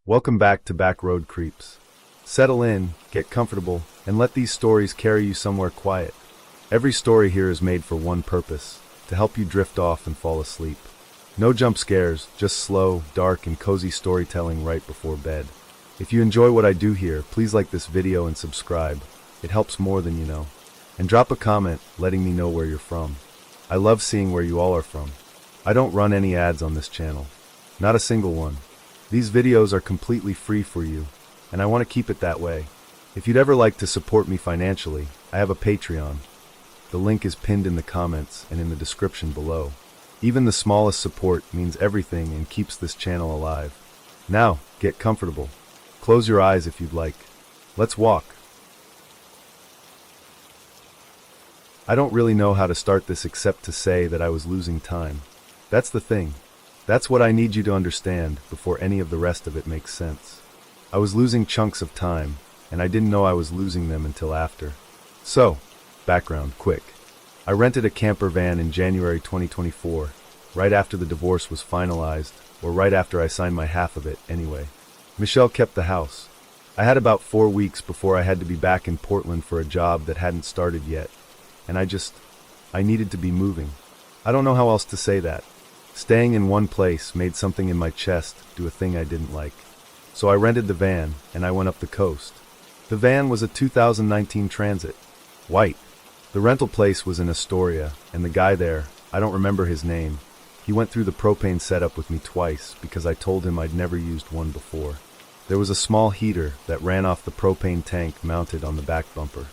Welcome back to Back Road Creeps. Settle in, get comfortable, and let these stories carry you somewhere quiet. Every story here is made for one purpose, to help you drift off and fall asleep. No jump scares, just slow, dark, and cozy storytelling right before bed. If you enjoy what I do here, please like this video and subscribe. It helps more than you know. And drop a comment letting me know where you're from. I love seeing where you all are from. I don't run any ads on this channel. Not a single one. These videos are completely free for you, and I want to keep it that way. If you'd ever like to support me financially, I have a Patreon. The link is pinned in the comments and in the description below. Even the smallest support means everything and keeps this channel alive. Now, get comfortable. Close your eyes if you'd like. Let's walk. I don't really know how to start this except to say that I was losing time. That's the thing. That's what I need you to understand before any of the rest of it makes sense. I was losing chunks of time, and I didn't know I was losing them until after. So, background, quick. I rented a camper van in January 2024, right after the divorce was finalized, or right after I signed my half of it, anyway. Michelle kept the house. I had about 4 weeks before I had to be back in Portland for a job that hadn't started yet, and I needed to be moving. I don't know how else to say that. Staying in one place made something in my chest do a thing I didn't like. So I rented the van, and I went up the coast. The van was a 2019 Transit. White. The rental place was in Astoria, and the guy there, I don't remember his name, he went through the propane setup with me twice because I told him I'd never used one before. There was a small heater that ran off the propane tank mounted on the back bumper.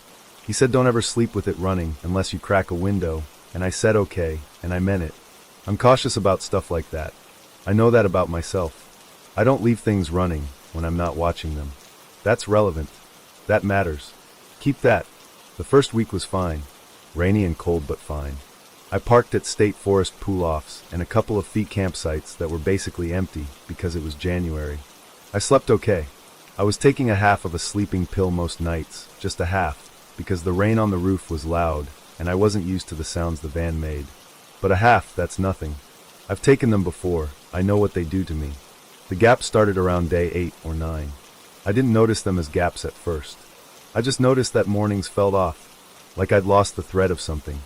He said don't ever sleep with it running unless you crack a window, and I said okay, and I meant it. I'm cautious about stuff like that. I know that about myself. I don't leave things running when I'm not watching them. That's relevant. That matters. Keep that. The first week was fine. Rainy and cold but fine. I parked at state forest pull-offs and a couple of fee campsites that were basically empty because it was January. I slept okay. I was taking a half of a sleeping pill most nights, just a half, because the rain on the roof was loud and I wasn't used to the sounds the van made. But a half, that's nothing. I've taken them before. I know what they do to me. The gaps started around day 8 or 9. I didn't notice them as gaps at first. I just noticed that mornings fell off, like I'd lost the thread of something.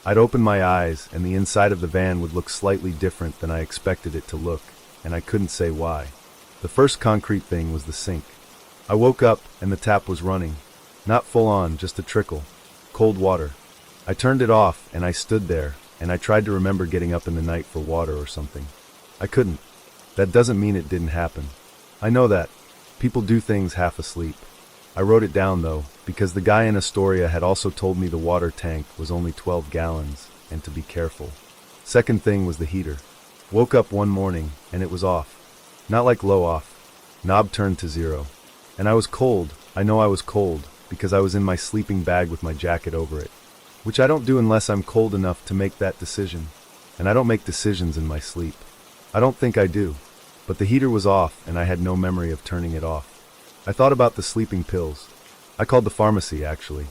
I'd open my eyes and the inside of the van would look slightly different than I expected it to look, and I couldn't say why. The first concrete thing was the sink. I woke up and the tap was running. Not full on, just a trickle. Cold water. I turned it off and I stood there, and I tried to remember getting up in the night for water or something. I couldn't. That doesn't mean it didn't happen. I know that. People do things half asleep. I wrote it down though, because the guy in Astoria had also told me the water tank was only 12 gallons, and to be careful. Second thing was the heater. Woke up one morning, and it was off. Not like low off. Knob turned to 0. And I was cold. I know I was cold, because I was in my sleeping bag with my jacket over it. Which I don't do unless I'm cold enough to make that decision. And I don't make decisions in my sleep. I don't think I do. But the heater was off and I had no memory of turning it off. I thought about the sleeping pills. I called the pharmacy, actually.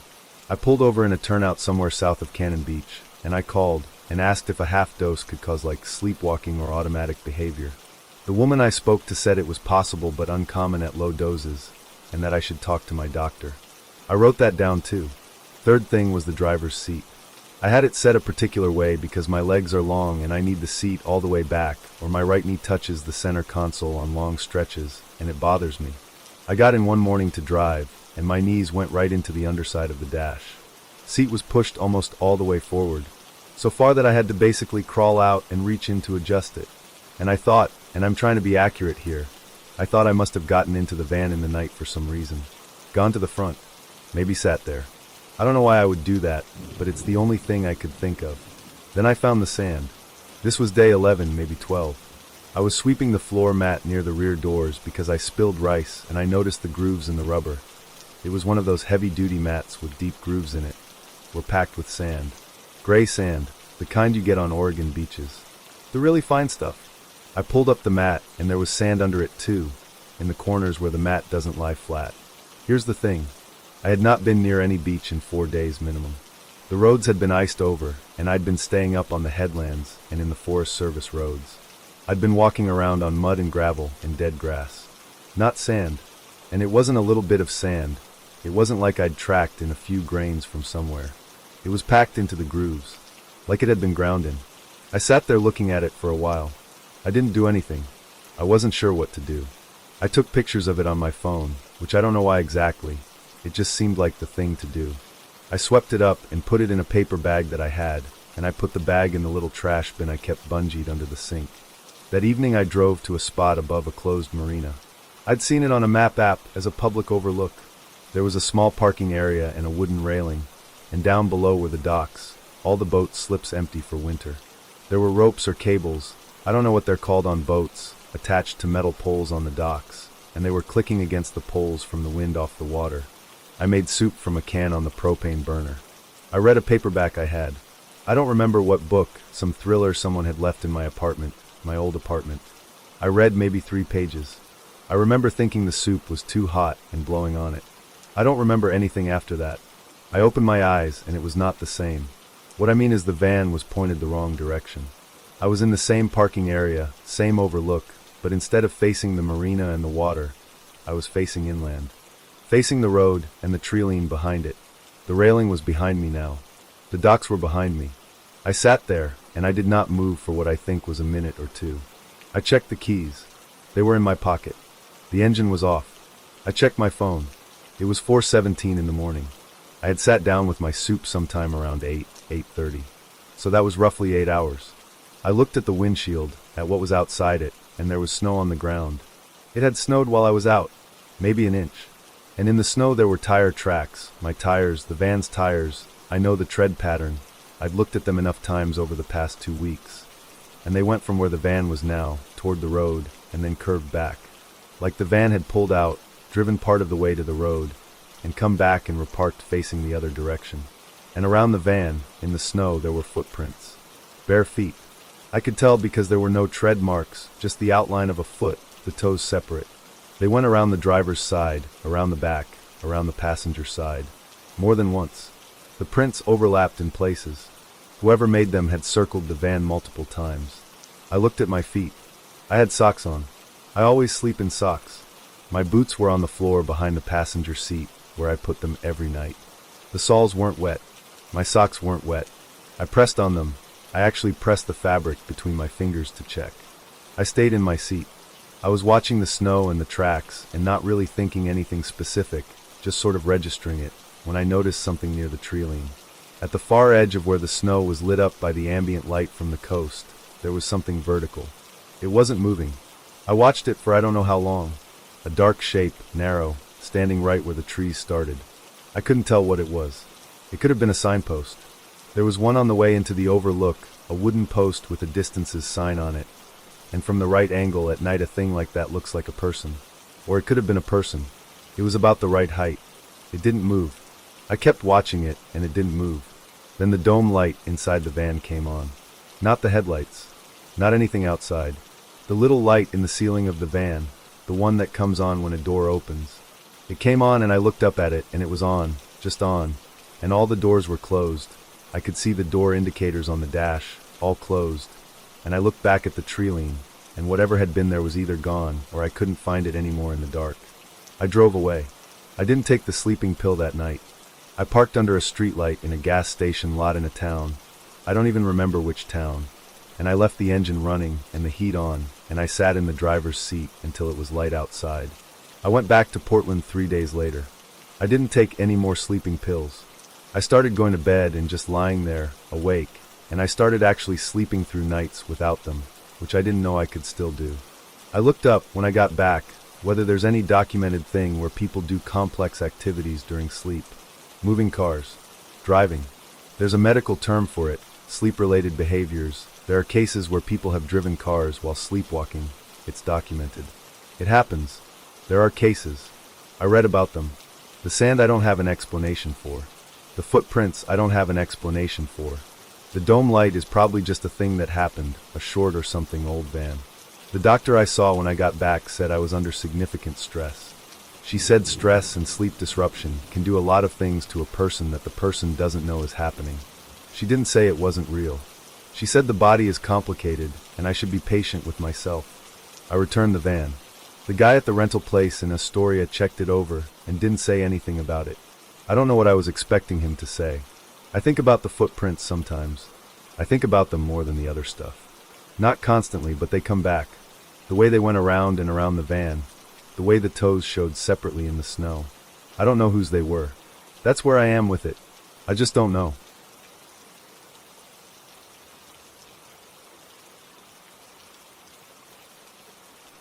I pulled over in a turnout somewhere south of Cannon Beach, and I called and asked if a half dose could cause like sleepwalking or automatic behavior. The woman I spoke to said it was possible but uncommon at low doses, and that I should talk to my doctor. I wrote that down too. Third thing was the driver's seat. I had it set a particular way because my legs are long and I need the seat all the way back, or my right knee touches the center console on long stretches, and it bothers me. I got in one morning to drive, and my knees went right into the underside of the dash. Seat was pushed almost all the way forward, so far that I had to basically crawl out and reach in to adjust it. And I thought, and I'm trying to be accurate here, I thought I must have gotten into the van in the night for some reason. Gone to the front. Maybe sat there. I don't know why I would do that, but it's the only thing I could think of. Then I found the sand. This was day 11, maybe 12. I was sweeping the floor mat near the rear doors because I spilled rice and I noticed the grooves in the rubber. It was one of those heavy-duty mats with deep grooves in it. Were packed with sand. Gray sand, the kind you get on Oregon beaches. The really fine stuff. I pulled up the mat and there was sand under it too, in the corners where the mat doesn't lie flat. Here's the thing. I had not been near any beach in 4 days minimum. The roads had been iced over, and I'd been staying up on the headlands and in the Forest Service roads. I'd been walking around on mud and gravel and dead grass. Not sand. And it wasn't a little bit of sand. It wasn't like I'd tracked in a few grains from somewhere. It was packed into the grooves, like it had been ground in. I sat there looking at it for a while. I didn't do anything. I wasn't sure what to do. I took pictures of it on my phone, which I don't know why exactly. It just seemed like the thing to do. I swept it up and put it in a paper bag that I had, and I put the bag in the little trash bin I kept bungeed under the sink. That evening I drove to a spot above a closed marina. I'd seen it on a map app as a public overlook. There was a small parking area and a wooden railing, and down below were the docks, all the boat slips empty for winter. There were ropes or cables, I don't know what they're called on boats, attached to metal poles on the docks, and they were clicking against the poles from the wind off the water. I made soup from a can on the propane burner. I read a paperback I had. I don't remember what book, some thriller someone had left in my apartment, my old apartment. I read maybe 3 pages. I remember thinking the soup was too hot and blowing on it. I don't remember anything after that. I opened my eyes and it was not the same. What I mean is the van was pointed the wrong direction. I was in the same parking area, same overlook, but instead of facing the marina and the water, I was facing inland. Facing the road and the treeline behind it. The railing was behind me now. The docks were behind me. I sat there, and I did not move for what I think was a minute or two. I checked the keys. They were in my pocket. The engine was off. I checked my phone. It was 4:17 in the morning. I had sat down with my soup sometime around 8:30. So that was roughly 8 hours. I looked at the windshield, at what was outside it, and there was snow on the ground. It had snowed while I was out, maybe an inch. And in the snow there were tire tracks, my tires, the van's tires. I know the tread pattern. I'd looked at them enough times over the past 2 weeks. And they went from where the van was now, toward the road, and then curved back. Like the van had pulled out, driven part of the way to the road, and come back and reparked facing the other direction. And around the van, in the snow, there were footprints. Bare feet. I could tell because there were no tread marks, just the outline of a foot, the toes separate. They went around the driver's side, around the back, around the passenger side. More than once. The prints overlapped in places. Whoever made them had circled the van multiple times. I looked at my feet. I had socks on. I always sleep in socks. My boots were on the floor behind the passenger seat, where I put them every night. The soles weren't wet. My socks weren't wet. I pressed on them. I actually pressed the fabric between my fingers to check. I stayed in my seat. I was watching the snow and the tracks and not really thinking anything specific, just sort of registering it, when I noticed something near the treeline. At the far edge of where the snow was lit up by the ambient light from the coast, there was something vertical. It wasn't moving. I watched it for I don't know how long. A dark shape, narrow, standing right where the trees started. I couldn't tell what it was. It could have been a signpost. There was one on the way into the overlook, a wooden post with a distances sign on it. And from the right angle at night a thing like that looks like a person. Or it could have been a person. It was about the right height. It didn't move. I kept watching it, and it didn't move. Then the dome light inside the van came on. Not the headlights. Not anything outside. The little light in the ceiling of the van, the one that comes on when a door opens. It came on and I looked up at it, and it was on, just on. And all the doors were closed. I could see the door indicators on the dash, all closed. And I looked back at the treeline, and whatever had been there was either gone, or I couldn't find it anymore in the dark. I drove away. I didn't take the sleeping pill that night. I parked under a streetlight in a gas station lot in a town. I don't even remember which town. And I left the engine running and the heat on, and I sat in the driver's seat until it was light outside. I went back to Portland 3 days later. I didn't take any more sleeping pills. I started going to bed and just lying there, awake, and I started actually sleeping through nights without them, which I didn't know I could still do. I looked up when I got back whether there's any documented thing where people do complex activities during sleep. Moving cars. Driving. There's a medical term for it, sleep-related behaviors. There are cases where people have driven cars while sleepwalking. It's documented. It happens. There are cases. I read about them. The sand I don't have an explanation for. The footprints I don't have an explanation for. The dome light is probably just a thing that happened, a short or something old van. The doctor I saw when I got back said I was under significant stress. She said stress and sleep disruption can do a lot of things to a person that the person doesn't know is happening. She didn't say it wasn't real. She said the body is complicated and I should be patient with myself. I returned the van. The guy at the rental place in Astoria checked it over and didn't say anything about it. I don't know what I was expecting him to say. I think about the footprints sometimes. I think about them more than the other stuff. Not constantly, but they come back. The way they went around and around the van. The way the toes showed separately in the snow. I don't know whose they were. That's where I am with it. I just don't know.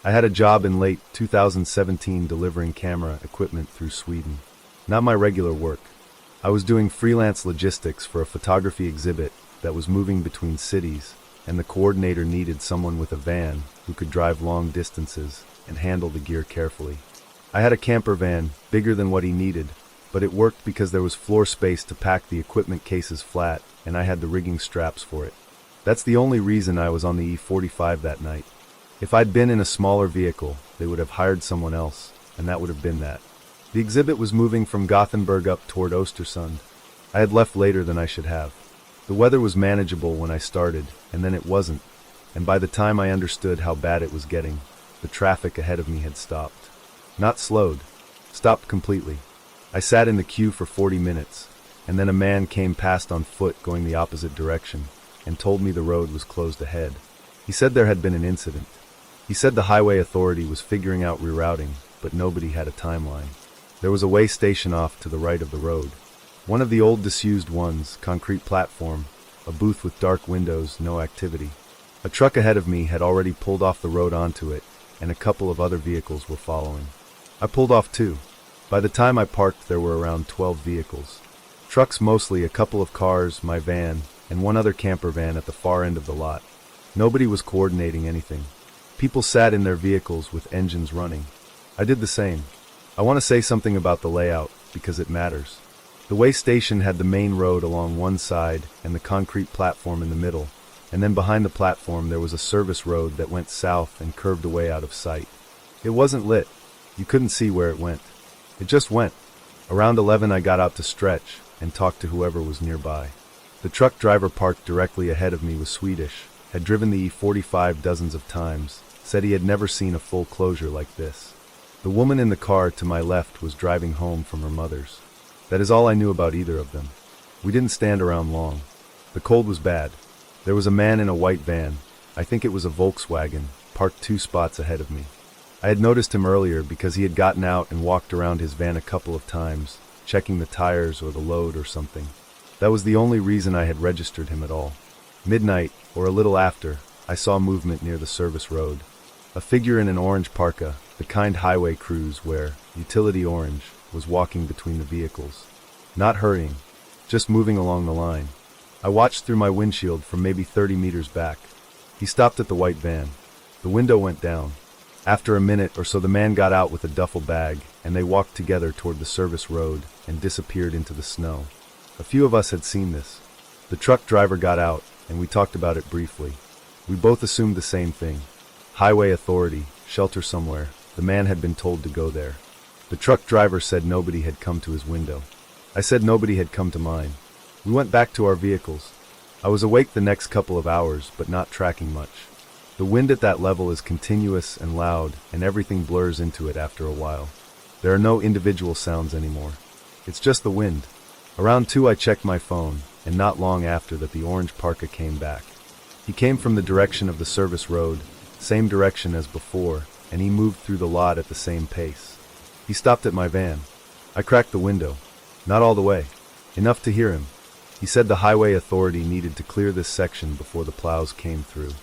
I had a job in late 2017 delivering camera equipment through Sweden. Not my regular work. I was doing freelance logistics for a photography exhibit that was moving between cities, and the coordinator needed someone with a van who could drive long distances and handle the gear carefully. I had a camper van, bigger than what he needed, but it worked because there was floor space to pack the equipment cases flat, and I had the rigging straps for it. That's the only reason I was on the E45 that night. If I'd been in a smaller vehicle, they would have hired someone else, and that would have been that. The exhibit was moving from Gothenburg up toward Östersund. I had left later than I should have. The weather was manageable when I started, and then it wasn't, and by the time I understood how bad it was getting, the traffic ahead of me had stopped. Not slowed. Stopped completely. I sat in the queue for 40 minutes, and then a man came past on foot going the opposite direction, and told me the road was closed ahead. He said there had been an incident. He said the highway authority was figuring out rerouting, but nobody had a timeline. There was a way station off to the right of the road. One of the old disused ones, concrete platform, a booth with dark windows, no activity. A truck ahead of me had already pulled off the road onto it, and a couple of other vehicles were following. I pulled off too. By the time I parked, there were around 12 vehicles. Trucks mostly, a couple of cars, my van, and one other camper van at the far end of the lot. Nobody was coordinating anything. People sat in their vehicles with engines running. I did the same. I want to say something about the layout, because it matters. The way station had the main road along one side and the concrete platform in the middle, and then behind the platform there was a service road that went south and curved away out of sight. It wasn't lit. You couldn't see where it went. It just went. Around 11 I got out to stretch and talk to whoever was nearby. The truck driver parked directly ahead of me was Swedish, had driven the E45 dozens of times, said he had never seen a full closure like this. The woman in the car to my left was driving home from her mother's. That is all I knew about either of them. We didn't stand around long. The cold was bad. There was a man in a white van, I think it was a Volkswagen, parked 2 spots ahead of me. I had noticed him earlier because he had gotten out and walked around his van a couple of times, checking the tires or the load or something. That was the only reason I had registered him at all. Midnight, or a little after, I saw movement near the service road. A figure in an orange parka, the kind highway crews wear, utility orange, was walking between the vehicles. Not hurrying, just moving along the line. I watched through my windshield from maybe 30 meters back. He stopped at the white van. The window went down. After a minute or so the man got out with a duffel bag, and they walked together toward the service road and disappeared into the snow. A few of us had seen this. The truck driver got out, and we talked about it briefly. We both assumed the same thing. Highway authority, shelter somewhere. The man had been told to go there. The truck driver said nobody had come to his window. I said nobody had come to mine. We went back to our vehicles. I was awake the next couple of hours, but not tracking much. The wind at that level is continuous and loud, and everything blurs into it after a while. There are no individual sounds anymore. It's just the wind. Around 2 I checked my phone, and not long after that the orange parka came back. He came from the direction of the service road, same direction as before, and he moved through the lot at the same pace. He stopped at my van. I cracked the window. Not all the way. Enough to hear him. He said the highway authority needed to clear this section before the plows came through.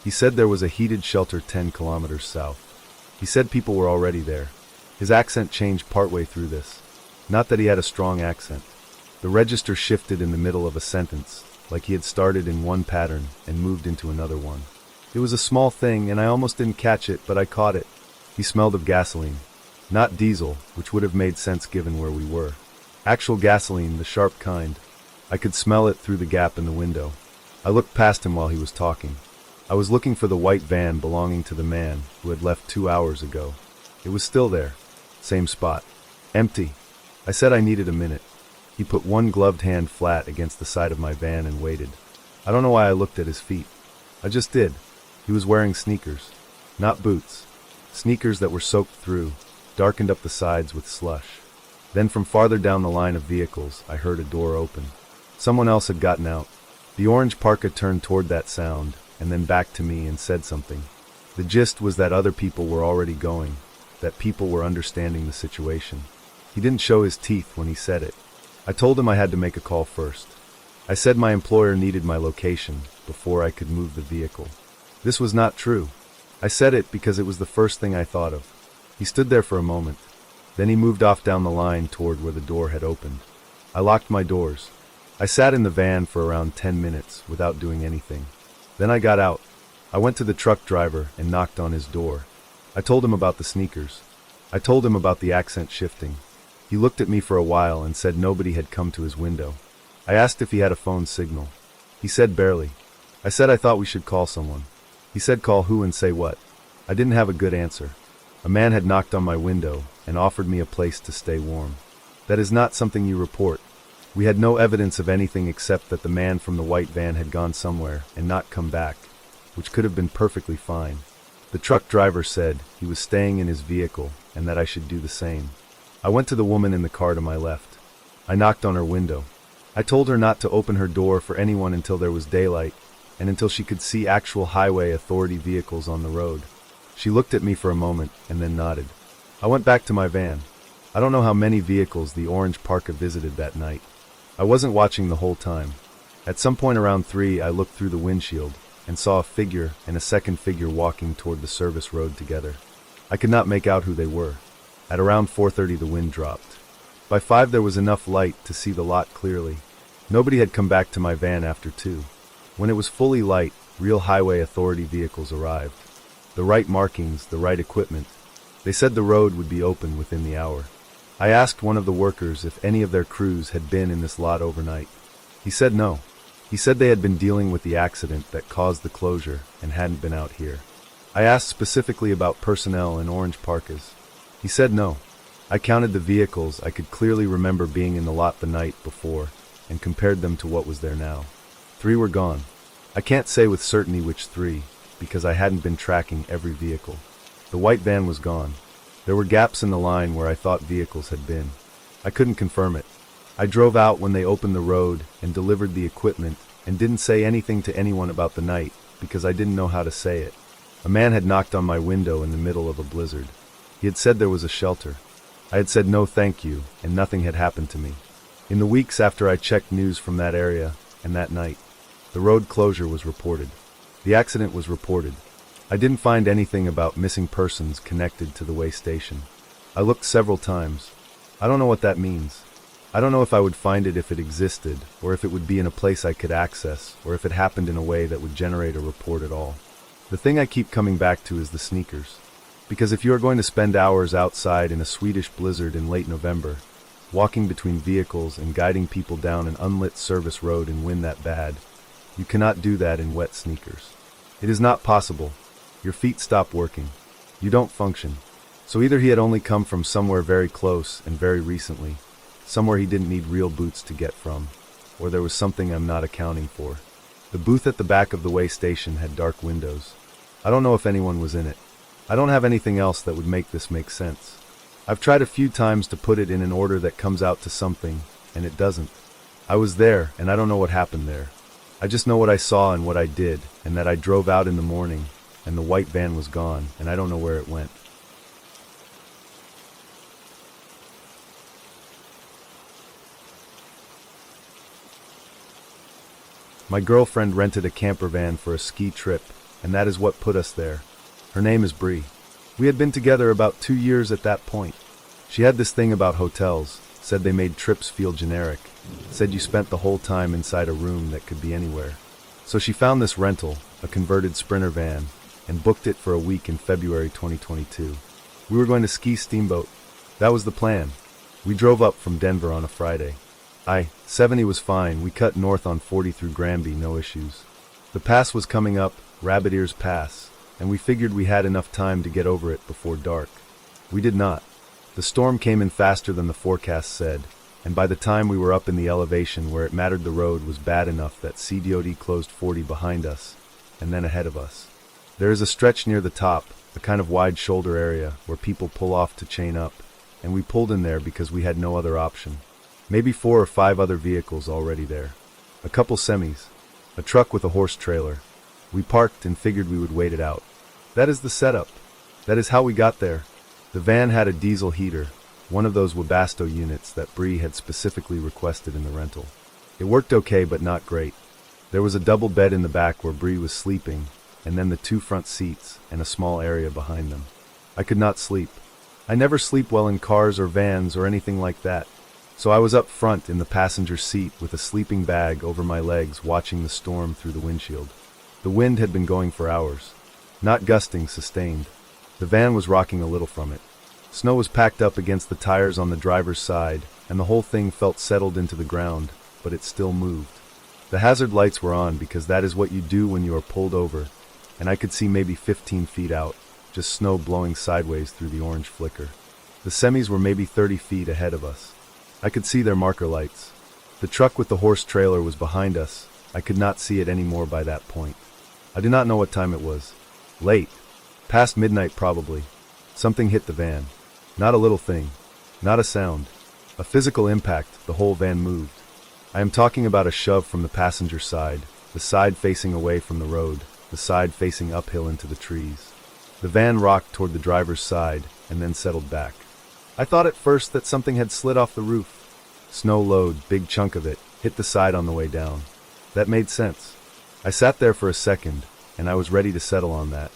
He said there was a heated shelter 10 kilometers south. He said people were already there. His accent changed partway through this. Not that he had a strong accent. The register shifted in the middle of a sentence, like he had started in one pattern and moved into another one. It was a small thing, and I almost didn't catch it, but I caught it. He smelled of gasoline. Not diesel, which would have made sense given where we were. Actual gasoline, the sharp kind. I could smell it through the gap in the window. I looked past him while he was talking. I was looking for the white van belonging to the man who had left 2 hours ago. It was still there. Same spot. Empty. I said I needed a minute. He put one gloved hand flat against the side of my van and waited. I don't know why I looked at his feet. I just did. He was wearing sneakers. Not boots. Sneakers that were soaked through, darkened up the sides with slush. Then from farther down the line of vehicles, I heard a door open. Someone else had gotten out. The orange parka turned toward that sound, and then back to me and said something. The gist was that other people were already going, that people were understanding the situation. He didn't show his teeth when he said it. I told him I had to make a call first. I said my employer needed my location before I could move the vehicle. This was not true. I said it because it was the first thing I thought of. He stood there for a moment. Then he moved off down the line toward where the door had opened. I locked my doors. I sat in the van for around 10 minutes without doing anything. Then I got out. I went to the truck driver and knocked on his door. I told him about the sneakers. I told him about the accent shifting. He looked at me for a while and said nobody had come to his window. I asked if he had a phone signal. He said barely. I said I thought we should call someone. He said call who and say what. I didn't have a good answer. A man had knocked on my window and offered me a place to stay warm. That is not something you report. We had no evidence of anything except that the man from the white van had gone somewhere and not come back, which could have been perfectly fine. The truck driver said he was staying in his vehicle and that I should do the same. I went to the woman in the car to my left. I knocked on her window. I told her not to open her door for anyone until there was daylight and until she could see actual highway authority vehicles on the road. She looked at me for a moment and then nodded. I went back to my van. I don't know how many vehicles the orange parka visited that night. I wasn't watching the whole time. At some point around 3, I looked through the windshield and saw a figure and a second figure walking toward the service road together. I could not make out who they were. At around 4:30 the wind dropped. By 5 there was enough light to see the lot clearly. Nobody had come back to my van after 2. When it was fully light, real highway authority vehicles arrived. The right markings, the right equipment. They said the road would be open within the hour. I asked one of the workers if any of their crews had been in this lot overnight. He said no. He said they had been dealing with the accident that caused the closure and hadn't been out here. I asked specifically about personnel in orange parkas. He said no. I counted the vehicles I could clearly remember being in the lot the night before and compared them to what was there now. 3 were gone. I can't say with certainty which 3, because I hadn't been tracking every vehicle. The white van was gone. There were gaps in the line where I thought vehicles had been. I couldn't confirm it. I drove out when they opened the road and delivered the equipment and didn't say anything to anyone about the night because I didn't know how to say it. A man had knocked on my window in the middle of a blizzard. He had said there was a shelter. I had said no thank you, and nothing had happened to me. In the weeks after I checked news from that area, and that night, the road closure was reported. The accident was reported. I didn't find anything about missing persons connected to the way station. I looked several times. I don't know what that means. I don't know if I would find it if it existed, or if it would be in a place I could access, or if it happened in a way that would generate a report at all. The thing I keep coming back to is the sneakers. Because if you are going to spend hours outside in a Swedish blizzard in late November, walking between vehicles and guiding people down an unlit service road in wind that bad, you cannot do that in wet sneakers. It is not possible. Your feet stop working. You don't function. So either he had only come from somewhere very close and very recently, somewhere he didn't need real boots to get from, or there was something I'm not accounting for. The booth at the back of the way station had dark windows. I don't know if anyone was in it. I don't have anything else that would make this make sense. I've tried a few times to put it in an order that comes out to something, and it doesn't. I was there, and I don't know what happened there. I just know what I saw and what I did, and that I drove out in the morning, and the white van was gone, and I don't know where it went. My girlfriend rented a camper van for a ski trip, and that is what put us there. Her name is Bree. We had been together about 2 years at that point. She had this thing about hotels, said they made trips feel generic, said you spent the whole time inside a room that could be anywhere. So she found this rental, a converted Sprinter van, and booked it for a week in February 2022. We were going to ski Steamboat. That was the plan. We drove up from Denver on a Friday. I-70 was fine. We cut north on 40 through Granby, no issues. The pass was coming up, Rabbit Ears Pass, and we figured we had enough time to get over it before dark. We did not. The storm came in faster than the forecast said, and by the time we were up in the elevation where it mattered, the road was bad enough that CDOT closed 40 behind us, and then ahead of us. There is a stretch near the top, a kind of wide shoulder area where people pull off to chain up, and we pulled in there because we had no other option. Maybe 4 or 5 other vehicles already there. A couple semis. A truck with a horse trailer. We parked and figured we would wait it out. That is the setup. That is how we got there. The van had a diesel heater, one of those Webasto units that Bree had specifically requested in the rental. It worked okay, but not great. There was a double bed in the back where Bree was sleeping, and then the 2 front seats and a small area behind them. I could not sleep. I never sleep well in cars or vans or anything like that. So I was up front in the passenger seat with a sleeping bag over my legs, watching the storm through the windshield. The wind had been going for hours. Not gusting, sustained. The van was rocking a little from it. Snow was packed up against the tires on the driver's side, and the whole thing felt settled into the ground, but it still moved. The hazard lights were on because that is what you do when you are pulled over, and I could see maybe 15 feet out, just snow blowing sideways through the orange flicker. The semis were maybe 30 feet ahead of us. I could see their marker lights. The truck with the horse trailer was behind us. I could not see it anymore by that point. I do not know what time it was. Late. Past midnight probably. Something hit the van. Not a little thing. Not a sound. A physical impact, the whole van moved. I am talking about a shove from the passenger side, the side facing away from the road, the side facing uphill into the trees. The van rocked toward the driver's side and then settled back. I thought at first that something had slid off the roof. Snow load, big chunk of it, hit the side on the way down. That made sense. I sat there for a second, and I was ready to settle on that.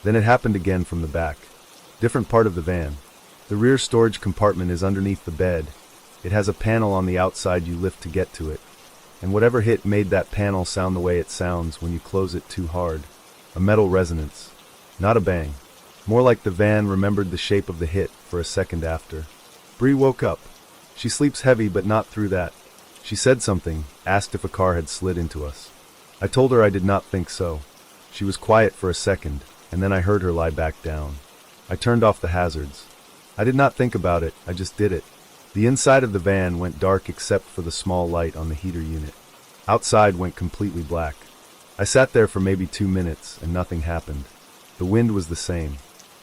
Then it happened again from the back. Different part of the van. The rear storage compartment is underneath the bed. It has a panel on the outside you lift to get to it. And whatever hit made that panel sound the way it sounds when you close it too hard. A metal resonance. Not a bang. More like the van remembered the shape of the hit for a second after. Bree woke up. She sleeps heavy, but not through that. She said something, asked if a car had slid into us. I told her I did not think so. She was quiet for a second, and then I heard her lie back down. I turned off the hazards. I did not think about it, I just did it. The inside of the van went dark except for the small light on the heater unit. Outside went completely black. I sat there for maybe 2 minutes, and nothing happened. The wind was the same.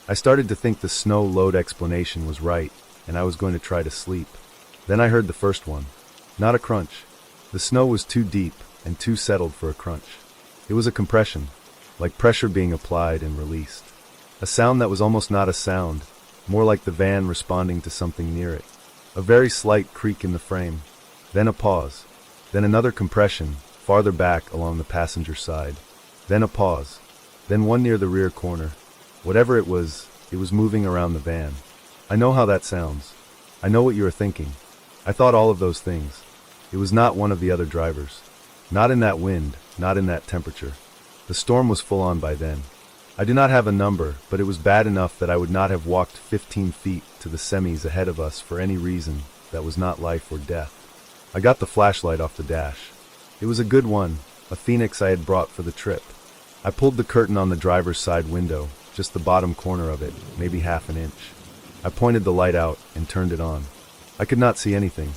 I started to think the snow load explanation was right, and I was going to try to sleep. Then I heard the first one. Not a crunch. The snow was too deep and too settled for a crunch. It was a compression, like pressure being applied and released. A sound that was almost not a sound, more like the van responding to something near it. A very slight creak in the frame. Then a pause. Then another compression, farther back along the passenger side. Then a pause. Then one near the rear corner. Whatever it was moving around the van. I know how that sounds. I know what you are thinking. I thought all of those things. It was not one of the other drivers. Not in that wind, not in that temperature. The storm was full on by then. I do not have a number, but it was bad enough that I would not have walked 15 feet to the semis ahead of us for any reason that was not life or death. I got the flashlight off the dash. It was a good one, a Phoenix I had brought for the trip. I pulled the curtain on the driver's side window, just the bottom corner of it, maybe half an inch. I pointed the light out and turned it on. I could not see anything,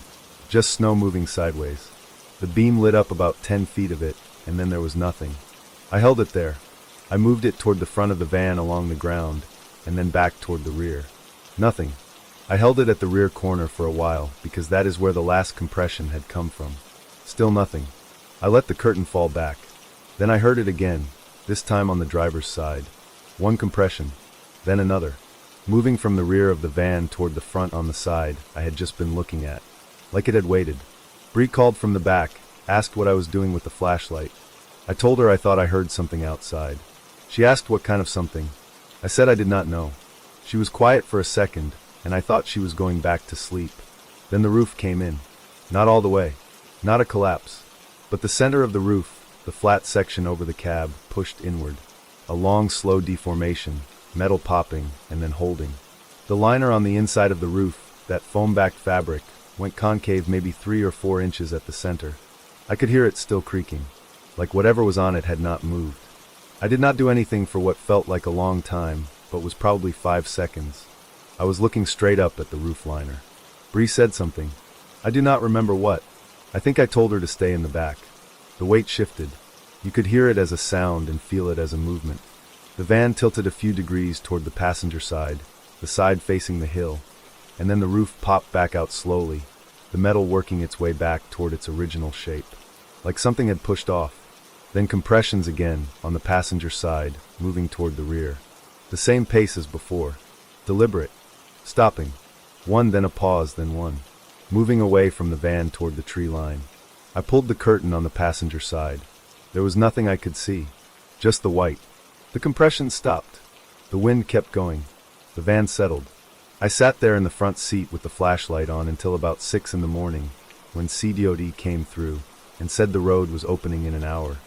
just snow moving sideways. The beam lit up about 10 feet of it, and then there was nothing. I held it there. I moved it toward the front of the van along the ground, and then back toward the rear. Nothing. I held it at the rear corner for a while, because that is where the last compression had come from. Still nothing. I let the curtain fall back. Then I heard it again, this time on the driver's side. One compression, then another, moving from the rear of the van toward the front on the side I had just been looking at, like it had waited. Bree called from the back, asked what I was doing with the flashlight. I told her I thought I heard something outside. She asked what kind of something. I said I did not know. She was quiet for a second, and I thought she was going back to sleep. Then the roof came in. Not all the way. Not a collapse. But the center of the roof, the flat section over the cab, pushed inward. A long, slow deformation, metal popping, and then holding. The liner on the inside of the roof, that foam-backed fabric, went concave maybe 3 or 4 inches at the center. I could hear it still creaking, like whatever was on it had not moved. I did not do anything for what felt like a long time, but was probably 5 seconds. I was looking straight up at the roof liner. Bree said something. I do not remember what. I think I told her to stay in the back. The weight shifted. You could hear it as a sound and feel it as a movement. The van tilted a few degrees toward the passenger side, the side facing the hill, and then the roof popped back out slowly, the metal working its way back toward its original shape, like something had pushed off. Then compressions again on the passenger side, moving toward the rear. The same pace as before. Deliberate. Stopping. One, then a pause, then one. Moving away from the van toward the tree line. I pulled the curtain on the passenger side. There was nothing I could see. Just the white. The compression stopped. The wind kept going. The van settled. I sat there in the front seat with the flashlight on until about 6 in the morning, when CDOD came through and said the road was opening in an hour.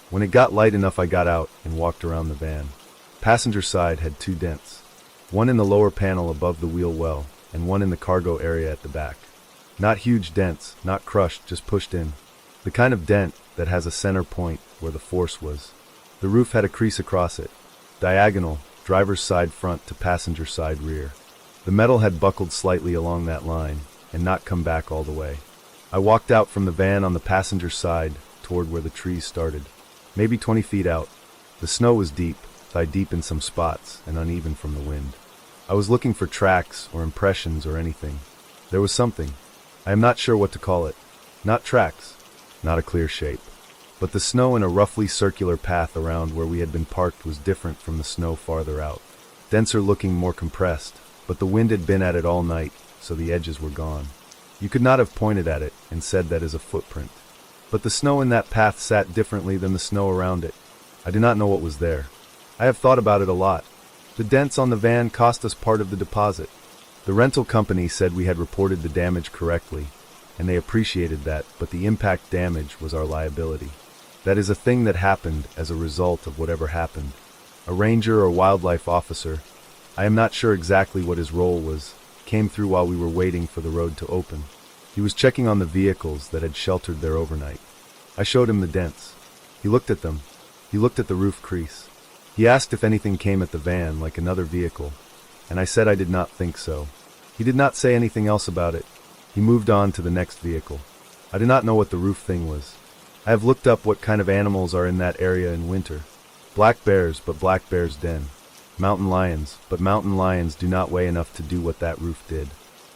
When it got light enough, I got out and walked around the van. Passenger side had 2 dents. One in the lower panel above the wheel well, and one in the cargo area at the back. Not huge dents, not crushed, just pushed in. The kind of dent that has a center point where the force was. The roof had a crease across it, diagonal, driver's side front to passenger side rear. The metal had buckled slightly along that line, and not come back all the way. I walked out from the van on the passenger side toward where the trees started, maybe 20 feet out. The snow was deep, thigh-deep in some spots, and uneven from the wind. I was looking for tracks or impressions or anything. There was something. I am not sure what to call it. Not tracks, not a clear shape. But the snow in a roughly circular path around where we had been parked was different from the snow farther out. Denser looking, more compressed, but the wind had been at it all night, so the edges were gone. You could not have pointed at it and said that is a footprint. But the snow in that path sat differently than the snow around it. I do not know what was there. I have thought about it a lot. The dents on the van cost us part of the deposit. The rental company said we had reported the damage correctly, and they appreciated that, but the impact damage was our liability. That is a thing that happened as a result of whatever happened. A ranger or wildlife officer, I am not sure exactly what his role was, came through while we were waiting for the road to open. He was checking on the vehicles that had sheltered there overnight. I showed him the dents. He looked at them. He looked at the roof crease. He asked if anything came at the van like another vehicle, and I said I did not think so. He did not say anything else about it. He moved on to the next vehicle. I do not know what the roof thing was. I have looked up what kind of animals are in that area in winter. Black bears, but black bears' den. Mountain lions, but mountain lions do not weigh enough to do what that roof did.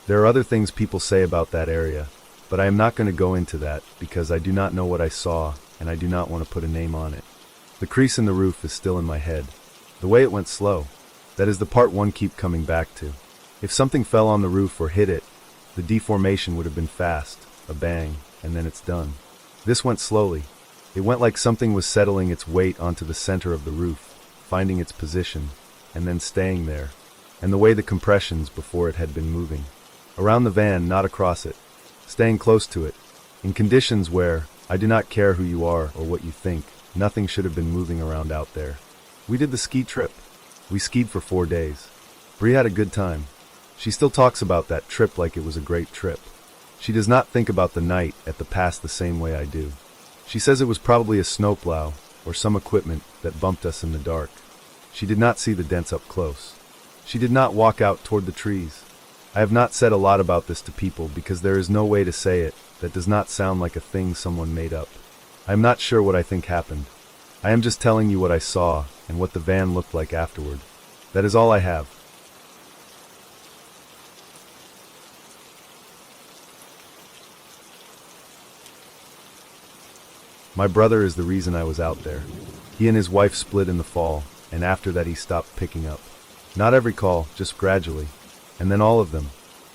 There are other things people say about that area, but I am not going to go into that because I do not know what I saw and I do not want to put a name on it. The crease in the roof is still in my head. The way it went slow. That is the part one keep coming back to. If something fell on the roof or hit it, the deformation would have been fast, a bang, and then it's done. This went slowly. It went like something was settling its weight onto the center of the roof, finding its position, and then staying there, and the way the compressions before it had been moving. Around the van, not across it. Staying close to it. In conditions where, I do not care who you are or what you think, nothing should have been moving around out there. We did the ski trip. We skied for 4 days. Bree had a good time. She still talks about that trip like it was a great trip. She does not think about the night at the pass the same way I do. She says it was probably a snowplow or some equipment that bumped us in the dark. She did not see the dents up close. She did not walk out toward the trees. I have not said a lot about this to people because there is no way to say it that does not sound like a thing someone made up. I am not sure what I think happened. I am just telling you what I saw and what the van looked like afterward. That is all I have. My brother is the reason I was out there. He and his wife split in the fall, and after that he stopped picking up. Not every call, just gradually. And then all of them.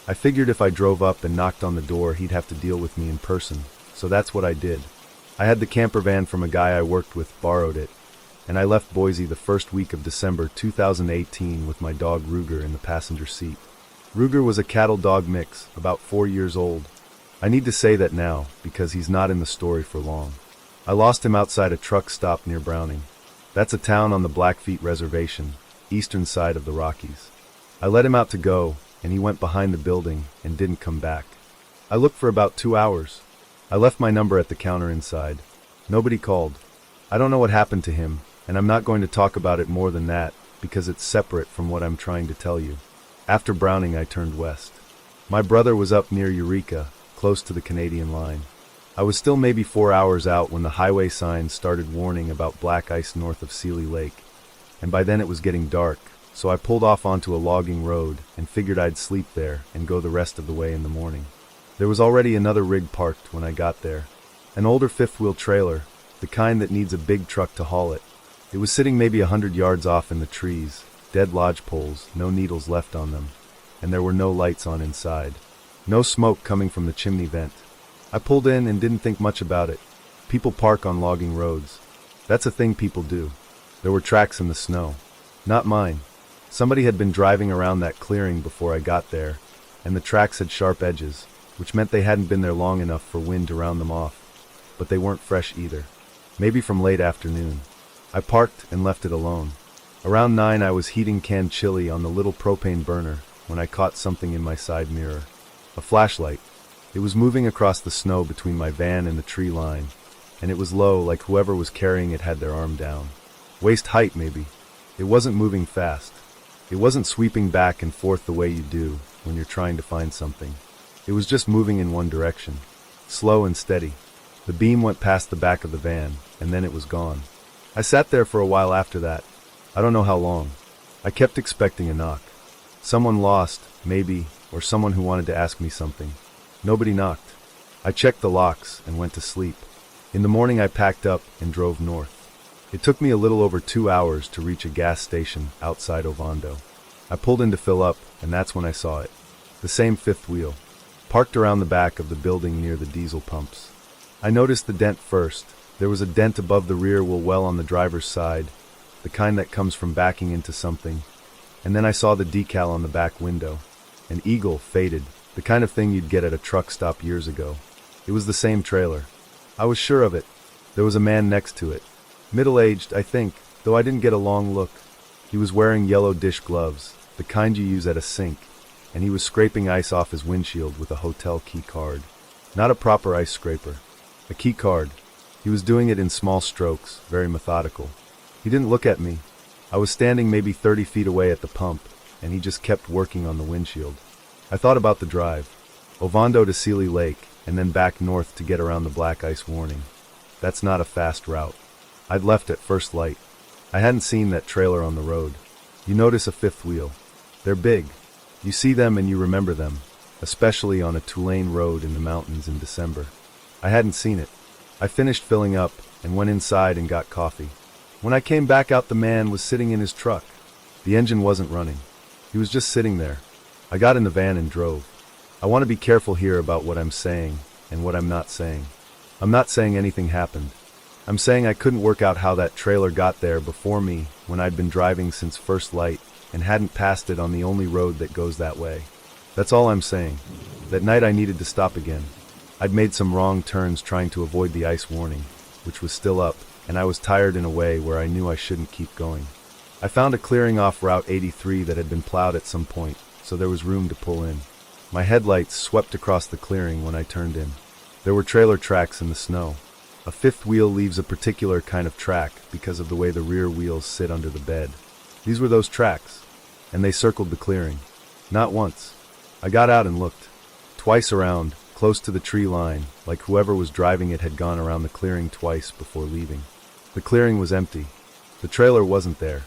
I figured if I drove up and knocked on the door, he'd have to deal with me in person, so that's what I did. I had the camper van from a guy I worked with, borrowed it, and I left Boise the first week of December 2018 with my dog Ruger in the passenger seat. Ruger was a cattle-dog mix, about 4 years old. I need to say that now, because he's not in the story for long. I lost him outside a truck stop near Browning. That's a town on the Blackfeet Reservation, eastern side of the Rockies. I let him out to go, and he went behind the building and didn't come back. I looked for about 2 hours. I left my number at the counter inside. Nobody called. I don't know what happened to him, and I'm not going to talk about it more than that, because it's separate from what I'm trying to tell you. After Browning, I turned west. My brother was up near Eureka, close to the Canadian line. I was still maybe 4 hours out when the highway signs started warning about black ice north of Seeley Lake, and by then it was getting dark, so I pulled off onto a logging road and figured I'd sleep there and go the rest of the way in the morning. There was already another rig parked when I got there. An older fifth-wheel trailer, the kind that needs a big truck to haul it. It was sitting maybe 100 yards off in the trees, dead lodge poles, no needles left on them, and there were no lights on inside. No smoke coming from the chimney vent. I pulled in and didn't think much about it. People park on logging roads. That's a thing people do. There were tracks in the snow. Not mine. Somebody had been driving around that clearing before I got there, and the tracks had sharp edges, which meant they hadn't been there long enough for wind to round them off. But they weren't fresh either. Maybe from late afternoon. I parked and left it alone. Around 9 I was heating canned chili on the little propane burner when I caught something in my side mirror. A flashlight. It was moving across the snow between my van and the tree line, and it was low, like whoever was carrying it had their arm down. Waist height, maybe. It wasn't moving fast. It wasn't sweeping back and forth the way you do when you're trying to find something. It was just moving in one direction. Slow and steady. The beam went past the back of the van, and then it was gone. I sat there for a while after that. I don't know how long. I kept expecting a knock. Someone lost, maybe, or someone who wanted to ask me something. Nobody knocked. I checked the locks and went to sleep. In the morning I packed up and drove north. It took me a little over 2 hours to reach a gas station outside Ovando. I pulled in to fill up, and that's when I saw it. The same fifth wheel, parked around the back of the building near the diesel pumps. I noticed the dent first. There was a dent above the rear wheel well on the driver's side, the kind that comes from backing into something. And then I saw the decal on the back window. An eagle, faded, the kind of thing you'd get at a truck stop years ago. It was the same trailer. I was sure of it. There was a man next to it. Middle-aged, I think, though I didn't get a long look. He was wearing yellow dish gloves, the kind you use at a sink, and he was scraping ice off his windshield with a hotel key card. Not a proper ice scraper. A key card. He was doing it in small strokes, very methodical. He didn't look at me. I was standing maybe 30 feet away at the pump, and he just kept working on the windshield. I thought about the drive. Ovando to Sealy Lake, and then back north to get around the black ice warning. That's not a fast route. I'd left at first light. I hadn't seen that trailer on the road. You notice a fifth wheel. They're big. You see them and you remember them, especially on a two-lane road in the mountains in December. I hadn't seen it. I finished filling up and went inside and got coffee. When I came back out, the man was sitting in his truck. The engine wasn't running. He was just sitting there. I got in the van and drove. I want to be careful here about what I'm saying and what I'm not saying. I'm not saying anything happened. I'm saying I couldn't work out how that trailer got there before me when I'd been driving since first light and hadn't passed it on the only road that goes that way. That's all I'm saying. That night I needed to stop again. I'd made some wrong turns trying to avoid the ice warning, which was still up, and I was tired in a way where I knew I shouldn't keep going. I found a clearing off Route 83 that had been plowed at some point, so there was room to pull in. My headlights swept across the clearing when I turned in. There were trailer tracks in the snow. A fifth wheel leaves a particular kind of track because of the way the rear wheels sit under the bed. These were those tracks, and they circled the clearing. Not once. I got out and looked. Twice around, close to the tree line, like whoever was driving it had gone around the clearing twice before leaving. The clearing was empty. The trailer wasn't there.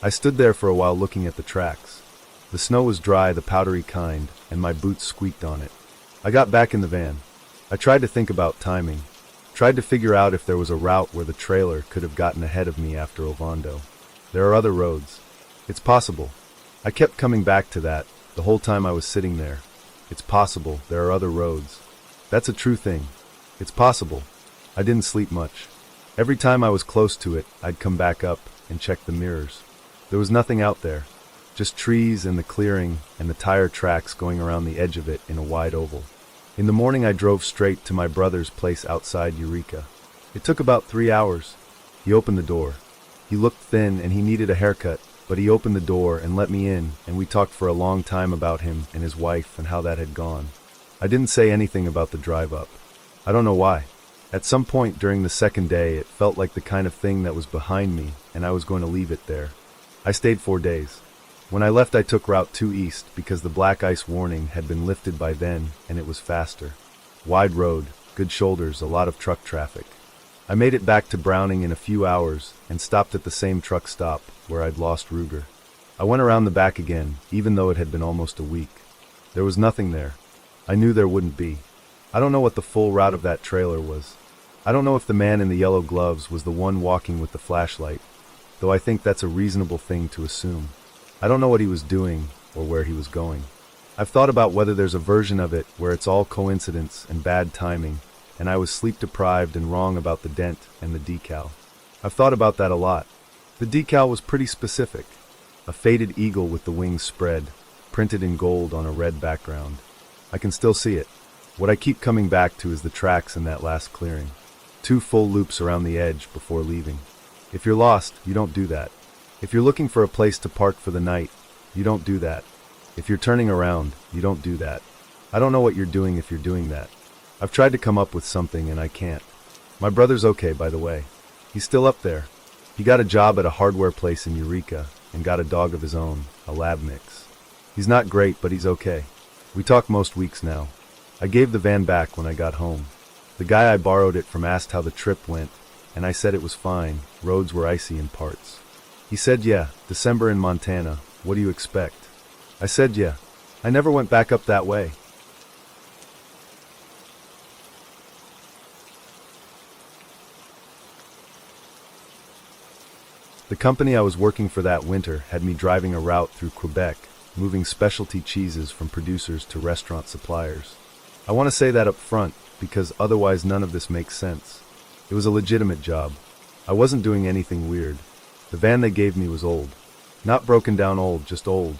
I stood there for a while looking at the tracks. The snow was dry, the powdery kind, and my boots squeaked on it. I got back in the van. I tried to think about timing. Tried to figure out if there was a route where the trailer could have gotten ahead of me after Ovando. There are other roads. It's possible. I kept coming back to that the whole time I was sitting there. It's possible there are other roads. That's a true thing. It's possible. I didn't sleep much. Every time I was close to it, I'd come back up and check the mirrors. There was nothing out there. Just trees and the clearing and the tire tracks going around the edge of it in a wide oval. In the morning I drove straight to my brother's place outside Eureka. It took about 3 hours. He opened the door. He looked thin and he needed a haircut, but he opened the door and let me in, and we talked for a long time about him and his wife and how that had gone. I didn't say anything about the drive up. I don't know why. At some point during the second day it felt like the kind of thing that was behind me and I was going to leave it there. I stayed 4 days. When I left I took Route 2 east because the black ice warning had been lifted by then and it was faster. Wide road, good shoulders, a lot of truck traffic. I made it back to Browning in a few hours and stopped at the same truck stop where I'd lost Ruger. I went around the back again, even though it had been almost a week. There was nothing there. I knew there wouldn't be. I don't know what the full route of that trailer was. I don't know if the man in the yellow gloves was the one walking with the flashlight, though I think that's a reasonable thing to assume. I don't know what he was doing or where he was going. I've thought about whether there's a version of it where it's all coincidence and bad timing, and I was sleep deprived and wrong about the dent and the decal. I've thought about that a lot. The decal was pretty specific. A faded eagle with the wings spread, printed in gold on a red background. I can still see it. What I keep coming back to is the tracks in that last clearing. 2 full loops around the edge before leaving. If you're lost, you don't do that. If you're looking for a place to park for the night, you don't do that. If you're turning around, you don't do that. I don't know what you're doing if you're doing that. I've tried to come up with something and I can't. My brother's okay, by the way. He's still up there. He got a job at a hardware place in Eureka and got a dog of his own, a lab mix. He's not great, but he's okay. We talk most weeks now. I gave the van back when I got home. The guy I borrowed it from asked how the trip went, and I said it was fine. Roads were icy in parts. He said, yeah, December in Montana. What do you expect? I said, yeah. I never went back up that way. The company I was working for that winter had me driving a route through Quebec, moving specialty cheeses from producers to restaurant suppliers. I want to say that up front, because otherwise none of this makes sense. It was a legitimate job. I wasn't doing anything weird. The van they gave me was old. Not broken down old, just old.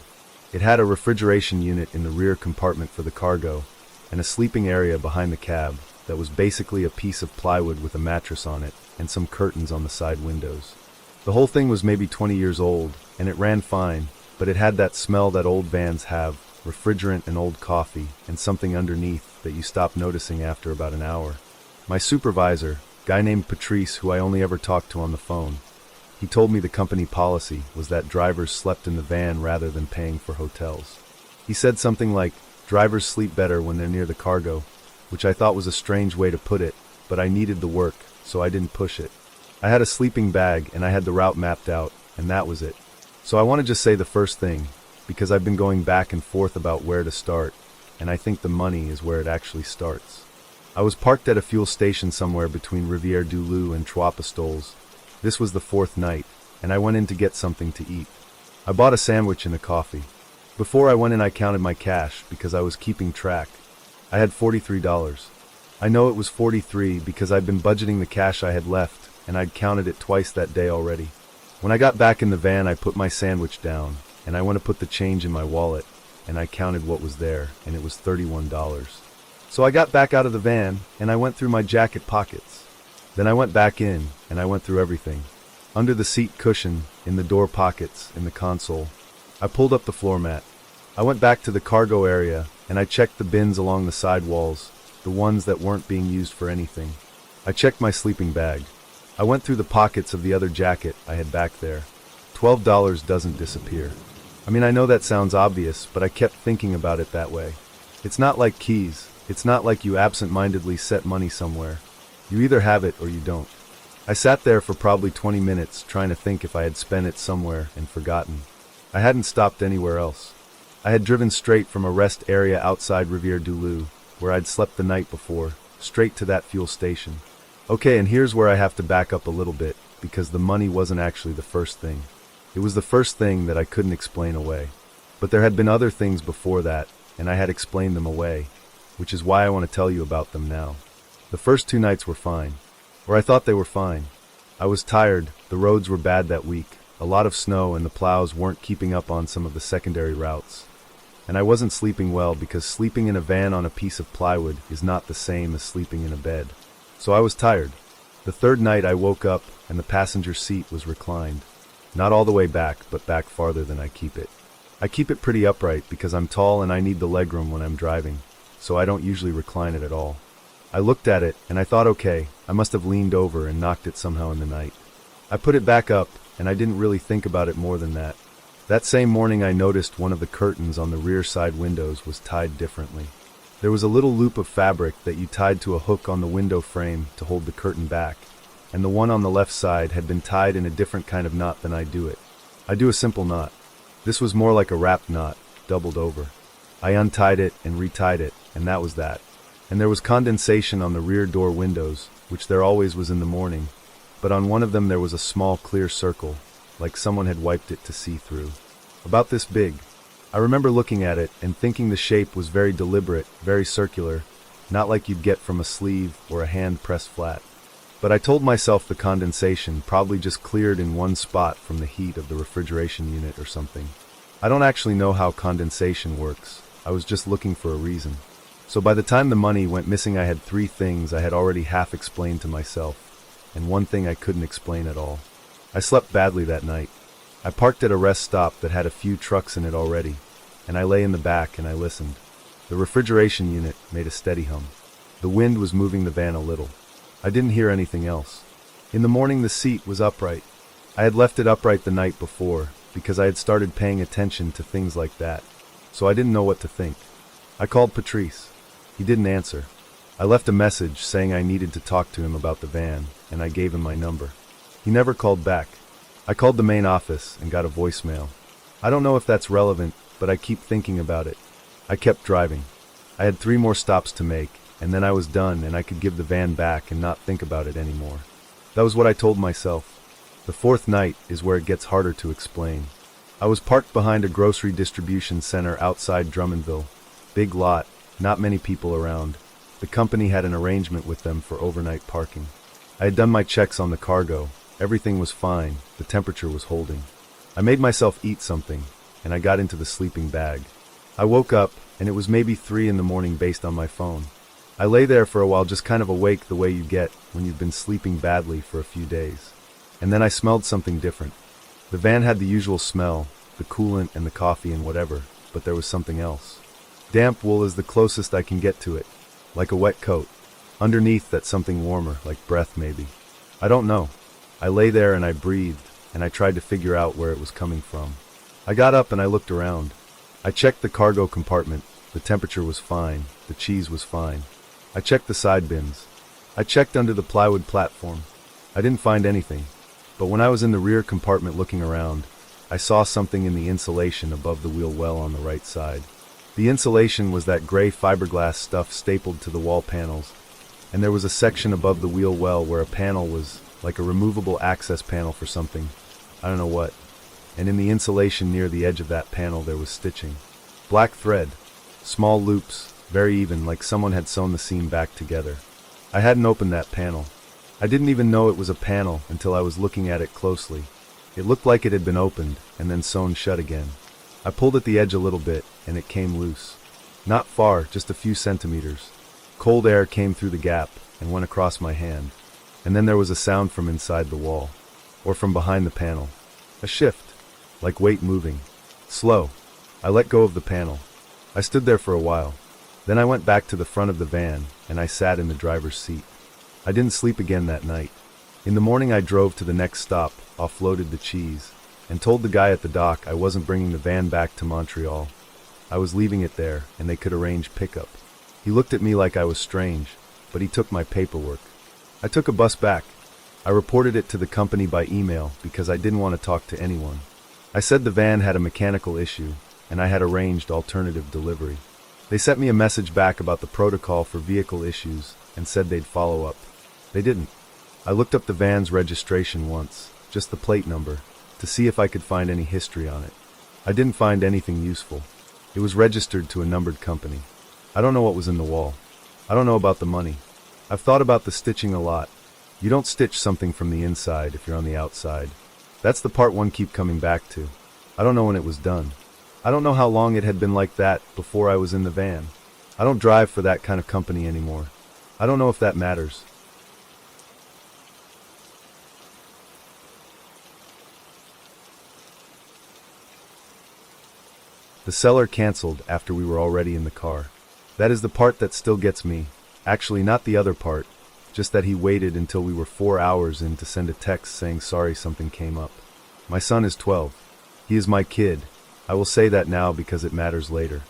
It had a refrigeration unit in the rear compartment for the cargo, and a sleeping area behind the cab that was basically a piece of plywood with a mattress on it and some curtains on the side windows. The whole thing was maybe 20 years old, and it ran fine, but it had that smell that old vans have, refrigerant and old coffee, and something underneath that you stop noticing after about an hour. My supervisor, guy named Patrice, who I only ever talked to on the phone, he told me the company policy was that drivers slept in the van rather than paying for hotels. He said something like, drivers sleep better when they're near the cargo, which I thought was a strange way to put it, but I needed the work, so I didn't push it. I had a sleeping bag and I had the route mapped out, and that was it. So I want to just say the first thing, because I've been going back and forth about where to start, and I think the money is where it actually starts. I was parked at a fuel station somewhere between Rivière-du-Loup and Trois-Pistoles. This was the 4th night, and I went in to get something to eat. I bought a sandwich and a coffee. Before I went in I counted my cash because I was keeping track. I had $43. I know it was 43 because I'd been budgeting the cash I had left, and I'd counted it twice that day already. When I got back in the van I put my sandwich down, and I went to put the change in my wallet, and I counted what was there, and it was $31. So I got back out of the van, and I went through my jacket pockets. Then I went back in, and I went through everything. Under the seat cushion, in the door pockets, in the console. I pulled up the floor mat. I went back to the cargo area, and I checked the bins along the side walls, the ones that weren't being used for anything. I checked my sleeping bag. I went through the pockets of the other jacket I had back there. $12 doesn't disappear. I mean, I know that sounds obvious, but I kept thinking about it that way. It's not like keys. It's not like you absent-mindedly set money somewhere. You either have it or you don't. I sat there for probably 20 minutes trying to think if I had spent it somewhere and forgotten. I hadn't stopped anywhere else. I had driven straight from a rest area outside Rivière-du-Loup, where I'd slept the night before, straight to that fuel station. Okay, and here's where I have to back up a little bit, because the money wasn't actually the first thing. It was the first thing that I couldn't explain away. But there had been other things before that, and I had explained them away, which is why I want to tell you about them now. The first 2 nights were fine. Or I thought they were fine. I was tired, the roads were bad that week, a lot of snow, and the plows weren't keeping up on some of the secondary routes. And I wasn't sleeping well because sleeping in a van on a piece of plywood is not the same as sleeping in a bed. So I was tired. The 3rd night I woke up and the passenger seat was reclined. Not all the way back, but back farther than I keep it. I keep it pretty upright because I'm tall and I need the legroom when I'm driving, so I don't usually recline it at all. I looked at it and I thought, okay, I must have leaned over and knocked it somehow in the night. I put it back up and I didn't really think about it more than that. That same morning I noticed one of the curtains on the rear side windows was tied differently. There was a little loop of fabric that you tied to a hook on the window frame to hold the curtain back, and the one on the left side had been tied in a different kind of knot than I do it. I do a simple knot. This was more like a wrapped knot, doubled over. I untied it and retied it, and that was that. And there was condensation on the rear door windows, which there always was in the morning, but on one of them there was a small clear circle, like someone had wiped it to see through. About this big. I remember looking at it and thinking the shape was very deliberate, very circular, not like you'd get from a sleeve or a hand pressed flat. But I told myself the condensation probably just cleared in one spot from the heat of the refrigeration unit or something. I don't actually know how condensation works. I was just looking for a reason. So by the time the money went missing, I had 3 things I had already half explained to myself, and 1 thing I couldn't explain at all. I slept badly that night. I parked at a rest stop that had a few trucks in it already, and I lay in the back and I listened. The refrigeration unit made a steady hum. The wind was moving the van a little. I didn't hear anything else. In the morning the seat was upright. I had left it upright the night before, because I had started paying attention to things like that, so I didn't know what to think. I called Patrice. He didn't answer. I left a message saying I needed to talk to him about the van, and I gave him my number. He never called back. I called the main office and got a voicemail. I don't know if that's relevant, but I keep thinking about it. I kept driving. I had 3 more stops to make, and then I was done and I could give the van back and not think about it anymore. That was what I told myself. The 4th night is where it gets harder to explain. I was parked behind a grocery distribution center outside Drummondville. Big lot, not many people around. The company had an arrangement with them for overnight parking. I had done my checks on the cargo. Everything was fine. The temperature was holding. I made myself eat something, and I got into the sleeping bag. I woke up, and it was maybe 3 in the morning based on my phone. I lay there for a while just kind of awake the way you get when you've been sleeping badly for a few days. And then I smelled something different. The van had the usual smell, the coolant and the coffee and whatever, but there was something else. Damp wool is the closest I can get to it, like a wet coat. Underneath that something warmer, like breath maybe. I don't know. I lay there and I breathed, and I tried to figure out where it was coming from. I got up and I looked around. I checked the cargo compartment. The temperature was fine. The cheese was fine. I checked the side bins. I checked under the plywood platform. I didn't find anything. But when I was in the rear compartment looking around, I saw something in the insulation above the wheel well on the right side. The insulation was that gray fiberglass stuff stapled to the wall panels, and there was a section above the wheel well where a panel was like a removable access panel for something. I don't know what. And in the insulation near the edge of that panel there was stitching. Black thread. Small loops, very even, like someone had sewn the seam back together. I hadn't opened that panel. I didn't even know it was a panel until I was looking at it closely. It looked like it had been opened and then sewn shut again. I pulled at the edge a little bit and it came loose. Not far, just a few centimeters. Cold air came through the gap and went across my hand. And then there was a sound from inside the wall, or from behind the panel. A shift, like weight moving. Slow. I let go of the panel. I stood there for a while. Then I went back to the front of the van and I sat in the driver's seat. I didn't sleep again that night. In the morning I drove to the next stop, offloaded the cheese, and told the guy at the dock I wasn't bringing the van back to Montreal. I was leaving it there and they could arrange pickup. He looked at me like I was strange, but he took my paperwork. I took a bus back. I reported it to the company by email because I didn't want to talk to anyone. I said the van had a mechanical issue and I had arranged alternative delivery. They sent me a message back about the protocol for vehicle issues and said they'd follow up. They didn't. I looked up the van's registration once, just the plate number, to see if I could find any history on it. I didn't find anything useful. It was registered to a numbered company. I don't know what was in the wall. I don't know about the money. I've thought about the stitching a lot. You don't stitch something from the inside if you're on the outside. That's the part one keep coming back to. I don't know when it was done. I don't know how long it had been like that before I was in the van. I don't drive for that kind of company anymore. I don't know if that matters. The seller canceled after we were already in the car. That is the part that still gets me. Actually, not the other part, just that he waited until we were 4 hours in to send a text saying sorry something came up. My son is 12. He is my kid. I will say that now because it matters later.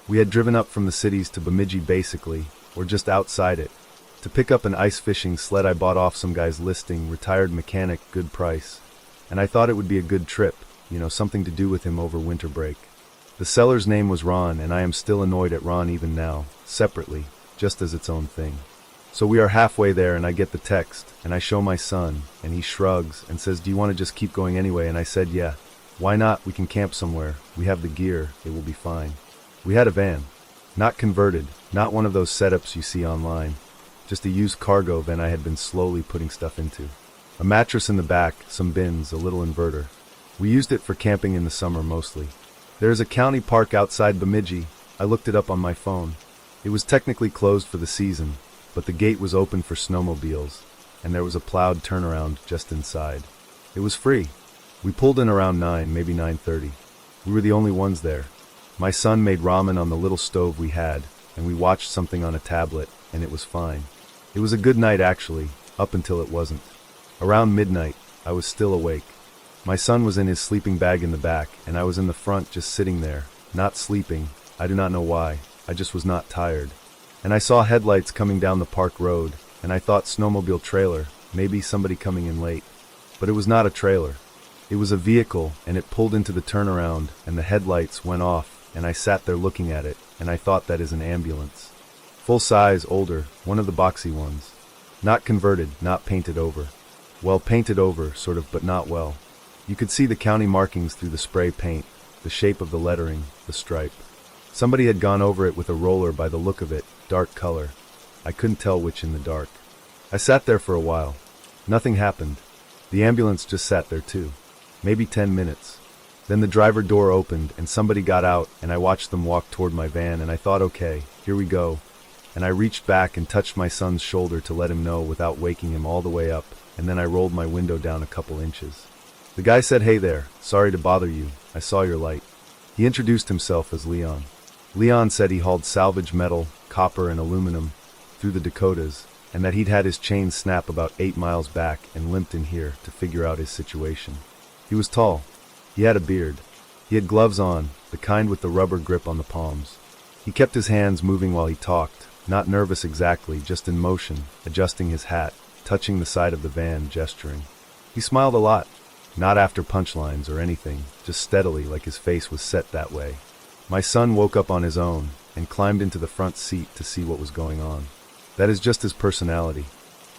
We had driven up from the cities to Bemidji basically, or just outside it, To pick up an ice fishing sled I bought off some guy's listing, retired mechanic, good price. And I thought it would be a good trip, something to do with him over winter break. The seller's name was Ron, and I am still annoyed at Ron even now, separately, just as its own thing. So we are halfway there and I get the text, and I show my son, and he shrugs and says, "Do you want to just keep going anyway?" And I said, "Yeah. Why not? We can camp somewhere. We have the gear. It will be fine." We had a van. Not converted, not one of those setups you see online. Just a used cargo van I had been slowly putting stuff into. A mattress in the back, some bins, a little inverter. We used it for camping in the summer mostly. There is a county park outside Bemidji. I looked it up on my phone. It was technically closed for the season, but the gate was open for snowmobiles, and there was a plowed turnaround just inside. It was free. We pulled in around 9, maybe 9:30. We were the only ones there. My son made ramen on the little stove we had, and we watched something on a tablet, and it was fine. It was a good night actually, up until it wasn't. Around midnight, I was still awake. My son was in his sleeping bag in the back, and I was in the front just sitting there, not sleeping. I do not know why, I just was not tired. And I saw headlights coming down the park road, and I thought snowmobile trailer, maybe somebody coming in late. But it was not a trailer. It was a vehicle, and it pulled into the turnaround, and the headlights went off, and I sat there looking at it, and I thought that is an ambulance. Full size, older, one of the boxy ones. Not converted, not painted over. Well, painted over, sort of, but not well. You could see the county markings through the spray paint, the shape of the lettering, the stripe. Somebody had gone over it with a roller by the look of it, dark color. I couldn't tell which in the dark. I sat there for a while. Nothing happened. The ambulance just sat there too. Maybe 10 minutes. Then the driver door opened and somebody got out, and I watched them walk toward my van, and I thought, okay, here we go. And I reached back and touched my son's shoulder to let him know without waking him all the way up, and then I rolled my window down a couple inches. The guy said, "Hey there, sorry to bother you, I saw your light." He introduced himself as Leon. Leon said he hauled salvage metal, copper and aluminum through the Dakotas, and that he'd had his chain snap about 8 miles back and limped in here to figure out his situation. He was tall. He had a beard. He had gloves on, the kind with the rubber grip on the palms. He kept his hands moving while he talked, not nervous exactly, just in motion, adjusting his hat, touching the side of the van, gesturing. He smiled a lot, not after punchlines or anything, just steadily, like his face was set that way. My son woke up on his own and climbed into the front seat to see what was going on. That is just his personality.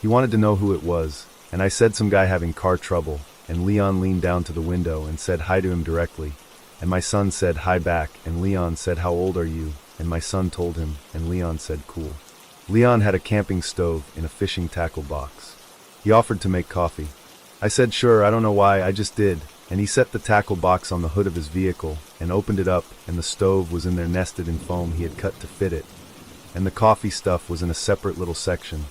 He wanted to know who it was, and I said some guy having car trouble, and Leon leaned down to the window and said hi to him directly, and my son said hi back, and Leon said, "How old are you?" And my son told him, and Leon said, "Cool." Leon had a camping stove in a fishing tackle box. He offered to make coffee. I said, "Sure, I don't know why, I just did." And he set the tackle box on the hood of his vehicle and opened it up, and the stove was in there nested in foam he had cut to fit it, and the coffee stuff was in a separate little section,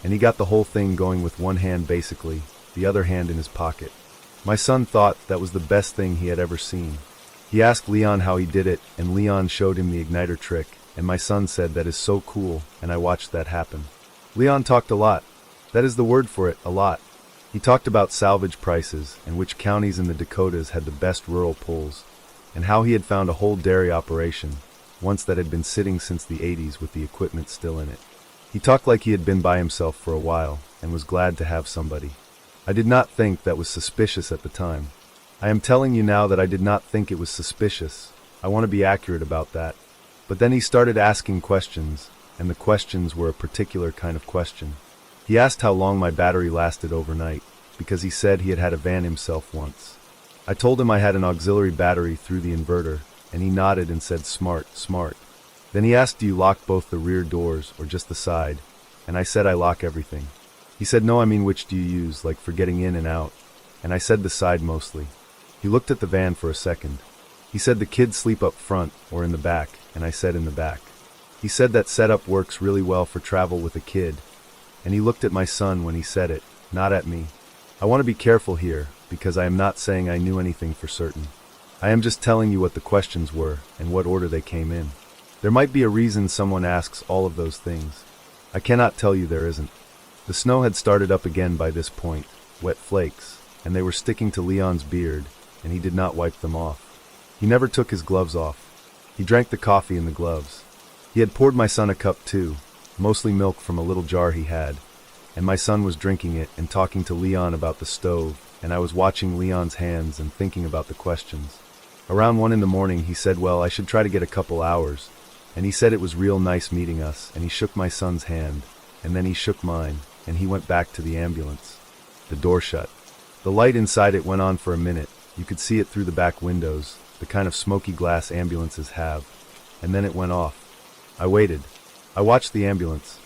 and he got the whole thing going with one hand basically, the other hand in his pocket. My son thought that was the best thing he had ever seen. He asked Leon how he did it, and Leon showed him the igniter trick, and my son said, "That is so cool," and I watched that happen. Leon talked a lot. That is the word for it, a lot. He talked about salvage prices and which counties in the Dakotas had the best rural pulls, and how he had found a whole dairy operation, once that had been sitting since the 80s with the equipment still in it. He talked like he had been by himself for a while and was glad to have somebody. I did not think that was suspicious at the time. I am telling you now that I did not think it was suspicious. I want to be accurate about that. But then he started asking questions, and the questions were a particular kind of question. He asked how long my battery lasted overnight, because he said he had had a van himself once. I told him I had an auxiliary battery through the inverter, and he nodded and said, "Smart, smart." Then he asked, "Do you lock both the rear doors or just the side?" And I said, "I lock everything." He said, "No, I mean which do you use, like for getting in and out?" And I said the side mostly. He looked at the van for a second. He said, "The kids sleep up front or in the back," and I said in the back. He said that setup works really well for travel with a kid, and he looked at my son when he said it, not at me. I want to be careful here, because I am not saying I knew anything for certain. I am just telling you what the questions were and what order they came in. There might be a reason someone asks all of those things. I cannot tell you there isn't. The snow had started up again by this point, wet flakes, and they were sticking to Leon's beard, and he did not wipe them off. He never took his gloves off. He drank the coffee in the gloves. He had poured my son a cup too, mostly milk from a little jar he had, and my son was drinking it and talking to Leon about the stove, and I was watching Leon's hands and thinking about the questions. Around 1 in the morning he said, well, I should try to get a couple hours, and he said it was real nice meeting us, and he shook my son's hand, and then he shook mine, and he went back to the ambulance. The door shut. The light inside it went on for a minute. You could see it through the back windows, the kind of smoky glass ambulances have, and then it went off. I waited. I watched the ambulance.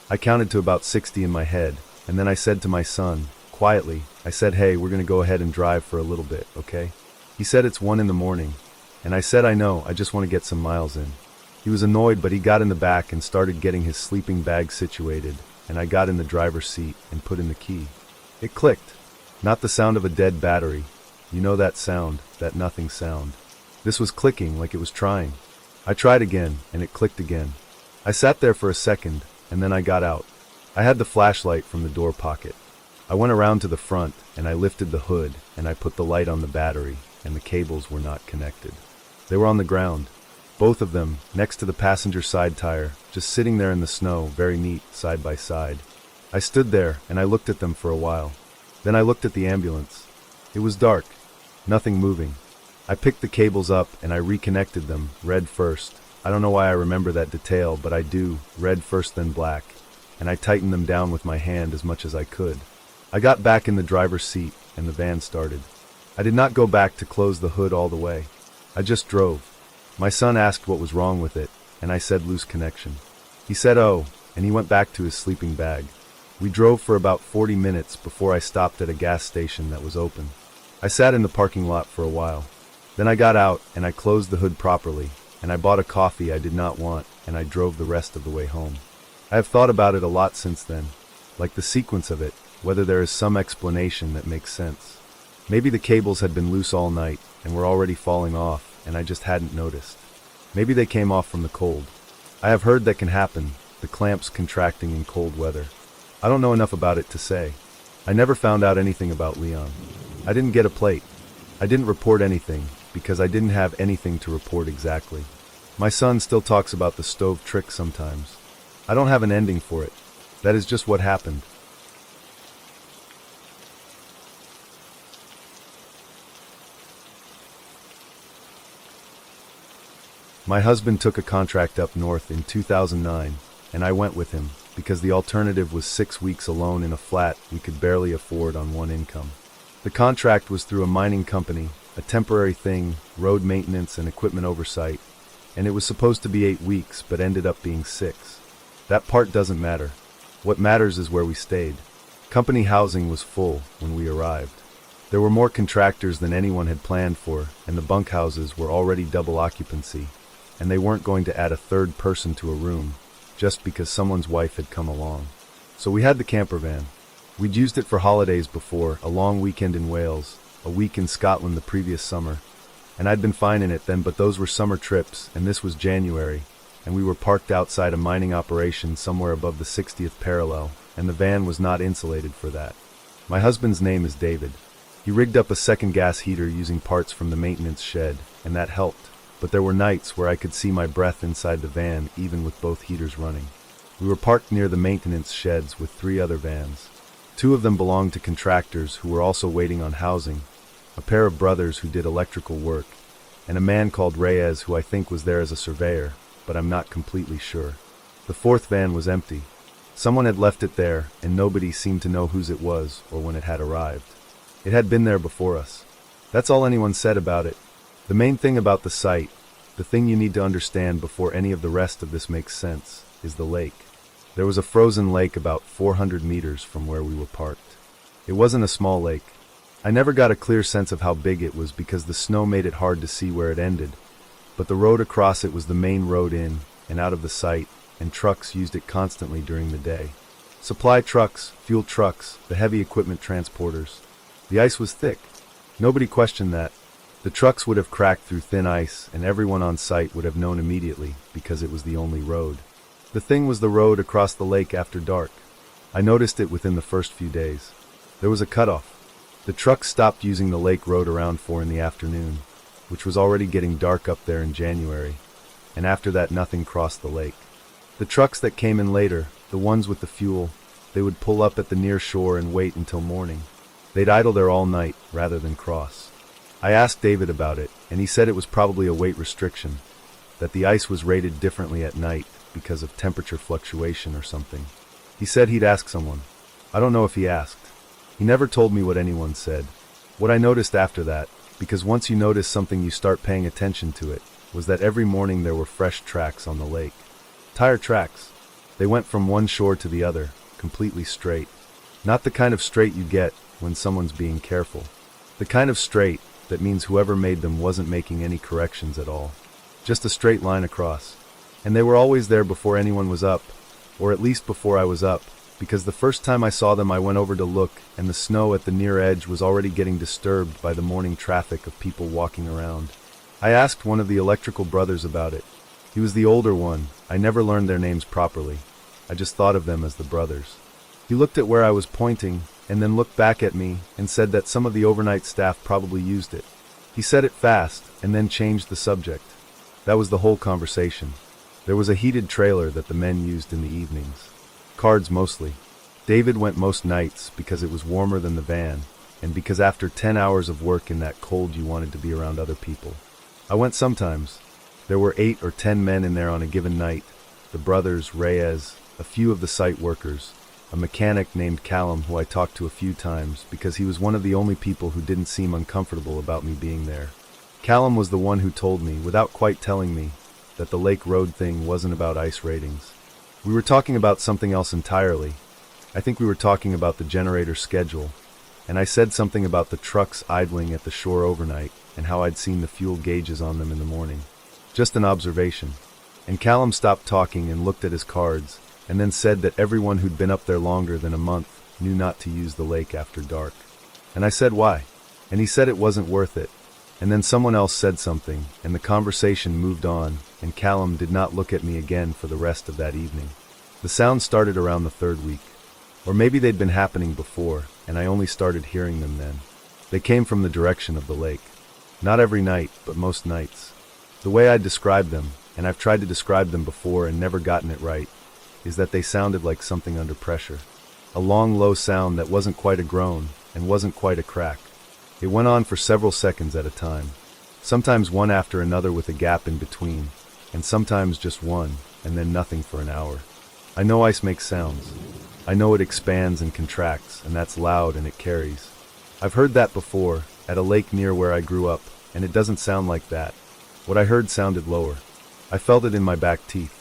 I counted to about 60 in my head, and then I said to my son, quietly, I said, hey, we're going to go ahead and drive for a little bit, okay? He said it's 1 in the morning, and I said, I know, I just want to get some miles in. He was annoyed, but he got in the back and started getting his sleeping bag situated, and I got in the driver's seat and put in the key. It clicked. Not the sound of a dead battery. You know that sound, that nothing sound. This was clicking like it was trying. I tried again, and it clicked again. I sat there for a second, and then I got out. I had the flashlight from the door pocket. I went around to the front, and I lifted the hood, and I put the light on the battery, and the cables were not connected. They were on the ground. Both of them, next to the passenger side tire, just sitting there in the snow, very neat, side by side. I stood there, and I looked at them for a while. Then I looked at the ambulance. It was dark. Nothing moving. I picked the cables up, and I reconnected them, red first. I don't know why I remember that detail, but I do, red first then black, and I tightened them down with my hand as much as I could. I got back in the driver's seat, and the van started. I did not go back to close the hood all the way. I just drove. My son asked what was wrong with it, and I said loose connection. He said, oh, and he went back to his sleeping bag. We drove for about 40 minutes before I stopped at a gas station that was open. I sat in the parking lot for a while. Then I got out, and I closed the hood properly, and I bought a coffee I did not want, and I drove the rest of the way home. I have thought about it a lot since then, like the sequence of it, whether there is some explanation that makes sense. Maybe the cables had been loose all night, and were already falling off, and I just hadn't noticed. Maybe they came off from the cold. I have heard that can happen, the clamps contracting in cold weather. I don't know enough about it to say. I never found out anything about Leon. I didn't get a plate. I didn't report anything, because I didn't have anything to report exactly. My son still talks about the stove trick sometimes. I don't have an ending for it. That is just what happened. My husband took a contract up north in 2009, and I went with him, because the alternative was 6 weeks alone in a flat we could barely afford on one income. The contract was through a mining company, a temporary thing, road maintenance and equipment oversight, and it was supposed to be 8 weeks but ended up being 6. That part doesn't matter. What matters is where we stayed. Company housing was full when we arrived. There were more contractors than anyone had planned for, and the bunkhouses were already double occupancy, and they weren't going to add a third person to a room, just because someone's wife had come along. So we had the camper van. We'd used it for holidays before, a long weekend in Wales, a week in Scotland the previous summer, and I'd been fine in it then, but those were summer trips, and this was January, and we were parked outside a mining operation somewhere above the 60th parallel, and the van was not insulated for that. My husband's name is David. He rigged up a second gas heater using parts from the maintenance shed, and that helped. But there were nights where I could see my breath inside the van even with both heaters running. We were parked near the maintenance sheds with 3 other vans. 2 of them belonged to contractors who were also waiting on housing, a pair of brothers who did electrical work, and a man called Reyes who I think was there as a surveyor, but I'm not completely sure. The 4th van was empty. Someone had left it there, and nobody seemed to know whose it was or when it had arrived. It had been there before us. That's all anyone said about it. The main thing about the site, the thing you need to understand before any of the rest of this makes sense, is the lake. There was a frozen lake about 400 meters from where we were parked. It wasn't a small lake. I never got a clear sense of how big it was because the snow made it hard to see where it ended, but the road across it was the main road in and out of the site, and trucks used it constantly during the day. Supply trucks, fuel trucks, the heavy equipment transporters. The ice was thick. Nobody questioned that. The trucks would have cracked through thin ice, and everyone on site would have known immediately, because it was the only road. The thing was the road across the lake after dark. I noticed it within the first few days. There was a cutoff. The trucks stopped using the lake road around 4 in the afternoon, which was already getting dark up there in January, and after that nothing crossed the lake. The trucks that came in later, the ones with the fuel, they would pull up at the near shore and wait until morning. They'd idle there all night rather than cross. I asked David about it, and he said it was probably a weight restriction, that the ice was rated differently at night because of temperature fluctuation or something. He said he'd ask someone. I don't know if he asked. He never told me what anyone said. What I noticed after that, because once you notice something you start paying attention to it, was that every morning there were fresh tracks on the lake. Tire tracks. They went from one shore to the other, completely straight. Not the kind of straight you get when someone's being careful. The kind of straight that means whoever made them wasn't making any corrections at all. Just a straight line across. And they were always there before anyone was up, or at least before I was up, because the first time I saw them I went over to look, and the snow at the near edge was already getting disturbed by the morning traffic of people walking around. I asked one of the electrical brothers about it. He was the older one. I never learned their names properly. I just thought of them as the brothers. He looked at where I was pointing, and then looked back at me and said that some of the overnight staff probably used it. He said it fast, and then changed the subject. That was the whole conversation. There was a heated trailer that the men used in the evenings. Cards mostly. David went most nights because it was warmer than the van, and because after 10 hours of work in that cold you wanted to be around other people. I went sometimes. There were 8 or 10 men in there on a given night. The brothers, Reyes, a few of the site workers, a mechanic named Callum who I talked to a few times because he was one of the only people who didn't seem uncomfortable about me being there. Callum was the one who told me, without quite telling me, that the Lake Road thing wasn't about ice ratings. We were talking about something else entirely. I think we were talking about the generator schedule, and I said something about the trucks idling at the shore overnight and how I'd seen the fuel gauges on them in the morning. Just an observation. And Callum stopped talking and looked at his cards, and then said that everyone who'd been up there longer than a month knew not to use the lake after dark. And I said why? And he said it wasn't worth it. And then someone else said something, and the conversation moved on, and Callum did not look at me again for the rest of that evening. The sounds started around the 3rd week. Or maybe they'd been happening before, and I only started hearing them then. They came from the direction of the lake. Not every night, but most nights. The way I described them, and I've tried to describe them before and never gotten it right, is that they sounded like something under pressure. A long, low sound that wasn't quite a groan, and wasn't quite a crack. It went on for several seconds at a time. Sometimes one after another with a gap in between, and sometimes just one, and then nothing for an hour. I know ice makes sounds. I know it expands and contracts, and that's loud and it carries. I've heard that before, at a lake near where I grew up, and it doesn't sound like that. What I heard sounded lower. I felt it in my back teeth.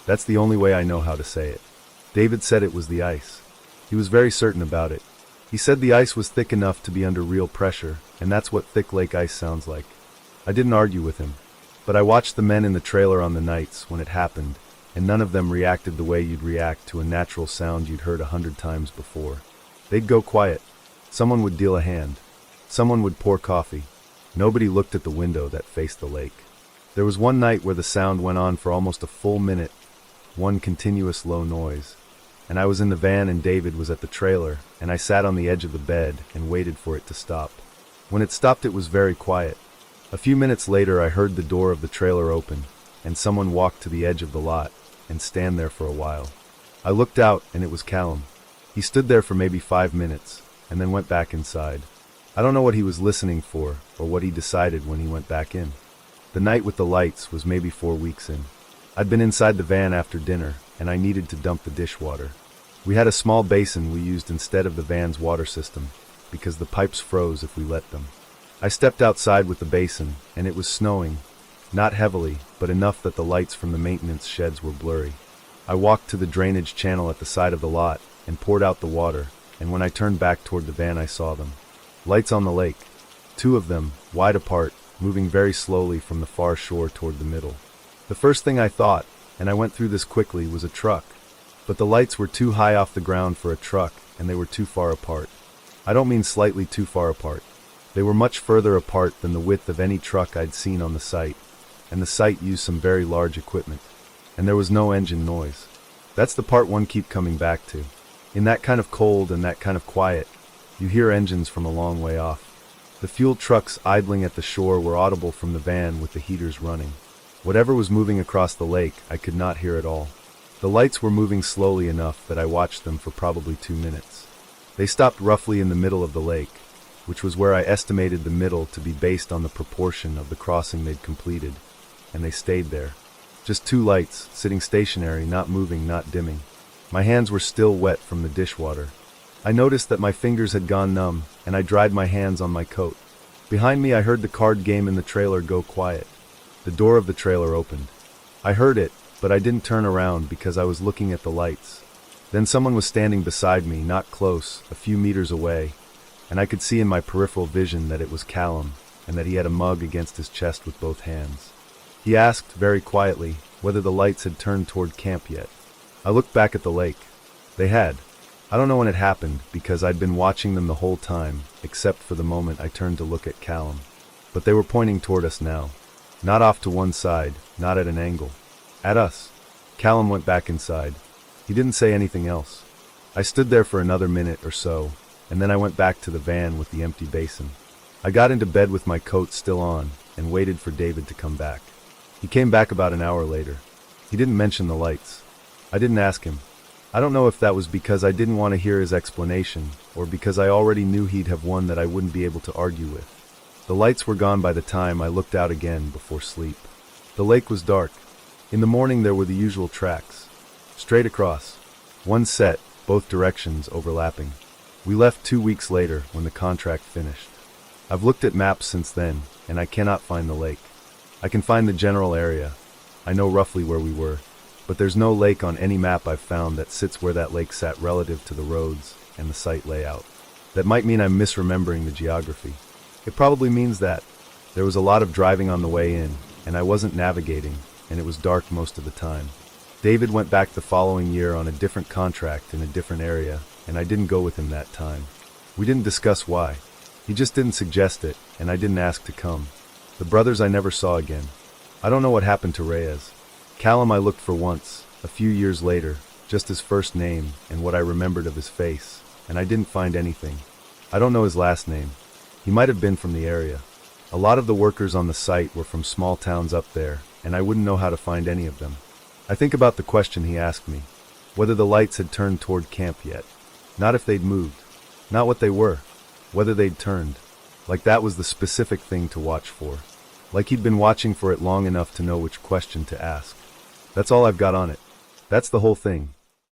That's the only way I know how to say it. David said it was the ice. He was very certain about it. He said the ice was thick enough to be under real pressure, and that's what thick lake ice sounds like. I didn't argue with him, but I watched the men in the trailer on the nights when it happened, and none of them reacted the way you'd react to a natural sound you'd heard 100 times before. They'd go quiet. Someone would deal a hand. Someone would pour coffee. Nobody looked at the window that faced the lake. There was one night where the sound went on for almost a full minute, one continuous low noise. And I was in the van and David was at the trailer, and I sat on the edge of the bed and waited for it to stop. When it stopped it was very quiet. A few minutes later I heard the door of the trailer open, and someone walked to the edge of the lot and stand there for a while. I looked out and it was Callum. He stood there for maybe 5 minutes, and then went back inside. I don't know what he was listening for, or what he decided when he went back in. The night with the lights was maybe 4 weeks in. I'd been inside the van after dinner, and I needed to dump the dishwater. We had a small basin we used instead of the van's water system, because the pipes froze if we let them. I stepped outside with the basin, and it was snowing, not heavily, but enough that the lights from the maintenance sheds were blurry. I walked to the drainage channel at the side of the lot, and poured out the water, and when I turned back toward the van I saw them. Lights on the lake. 2 of them, wide apart, moving very slowly from the far shore toward the middle. The first thing I thought, and I went through this quickly, was a truck. But the lights were too high off the ground for a truck, and they were too far apart. I don't mean slightly too far apart. They were much further apart than the width of any truck I'd seen on the site, and the site used some very large equipment. And there was no engine noise. That's the part one keep coming back to. In that kind of cold and that kind of quiet, you hear engines from a long way off. The fuel trucks idling at the shore were audible from the van with the heaters running. Whatever was moving across the lake, I could not hear at all. The lights were moving slowly enough that I watched them for probably 2 minutes. They stopped roughly in the middle of the lake, which was where I estimated the middle to be based on the proportion of the crossing they'd completed, and they stayed there. Just 2 lights, sitting stationary, not moving, not dimming. My hands were still wet from the dishwater. I noticed that my fingers had gone numb, and I dried my hands on my coat. Behind me I heard the card game in the trailer go quiet. The door of the trailer opened. I heard it, but I didn't turn around because I was looking at the lights. Then someone was standing beside me, not close, a few meters away, and I could see in my peripheral vision that it was Callum, and that he had a mug against his chest with both hands. He asked, very quietly, whether the lights had turned toward camp yet. I looked back at the lake. They had. I don't know when it happened, because I'd been watching them the whole time, except for the moment I turned to look at Callum. But they were pointing toward us now. Not off to one side, not at an angle. At us. Callum went back inside. He didn't say anything else. I stood there for another minute or so, and then I went back to the van with the empty basin. I got into bed with my coat still on, and waited for David to come back. He came back about an hour later. He didn't mention the lights. I didn't ask him. I don't know if that was because I didn't want to hear his explanation, or because I already knew he'd have one that I wouldn't be able to argue with. The lights were gone by the time I looked out again before sleep. The lake was dark. In the morning there were the usual tracks. Straight across. One set, both directions overlapping. We left 2 weeks later when the contract finished. I've looked at maps since then, and I cannot find the lake. I can find the general area. I know roughly where we were, but there's no lake on any map I've found that sits where that lake sat relative to the roads and the site layout. That might mean I'm misremembering the geography. It probably means that. There was a lot of driving on the way in, and I wasn't navigating, and it was dark most of the time. David went back the following year on a different contract in a different area, and I didn't go with him that time. We didn't discuss why. He just didn't suggest it, and I didn't ask to come. The brothers I never saw again. I don't know what happened to Reyes. Callum I looked for once, a few years later, just his first name and what I remembered of his face, and I didn't find anything. I don't know his last name. He might have been from the area. A lot of the workers on the site were from small towns up there, and I wouldn't know how to find any of them. I think about the question he asked me, whether the lights had turned toward camp yet. Not if they'd moved. Not what they were. Whether they'd turned. Like that was the specific thing to watch for. Like he'd been watching for it long enough to know which question to ask. That's all I've got on it. That's the whole thing.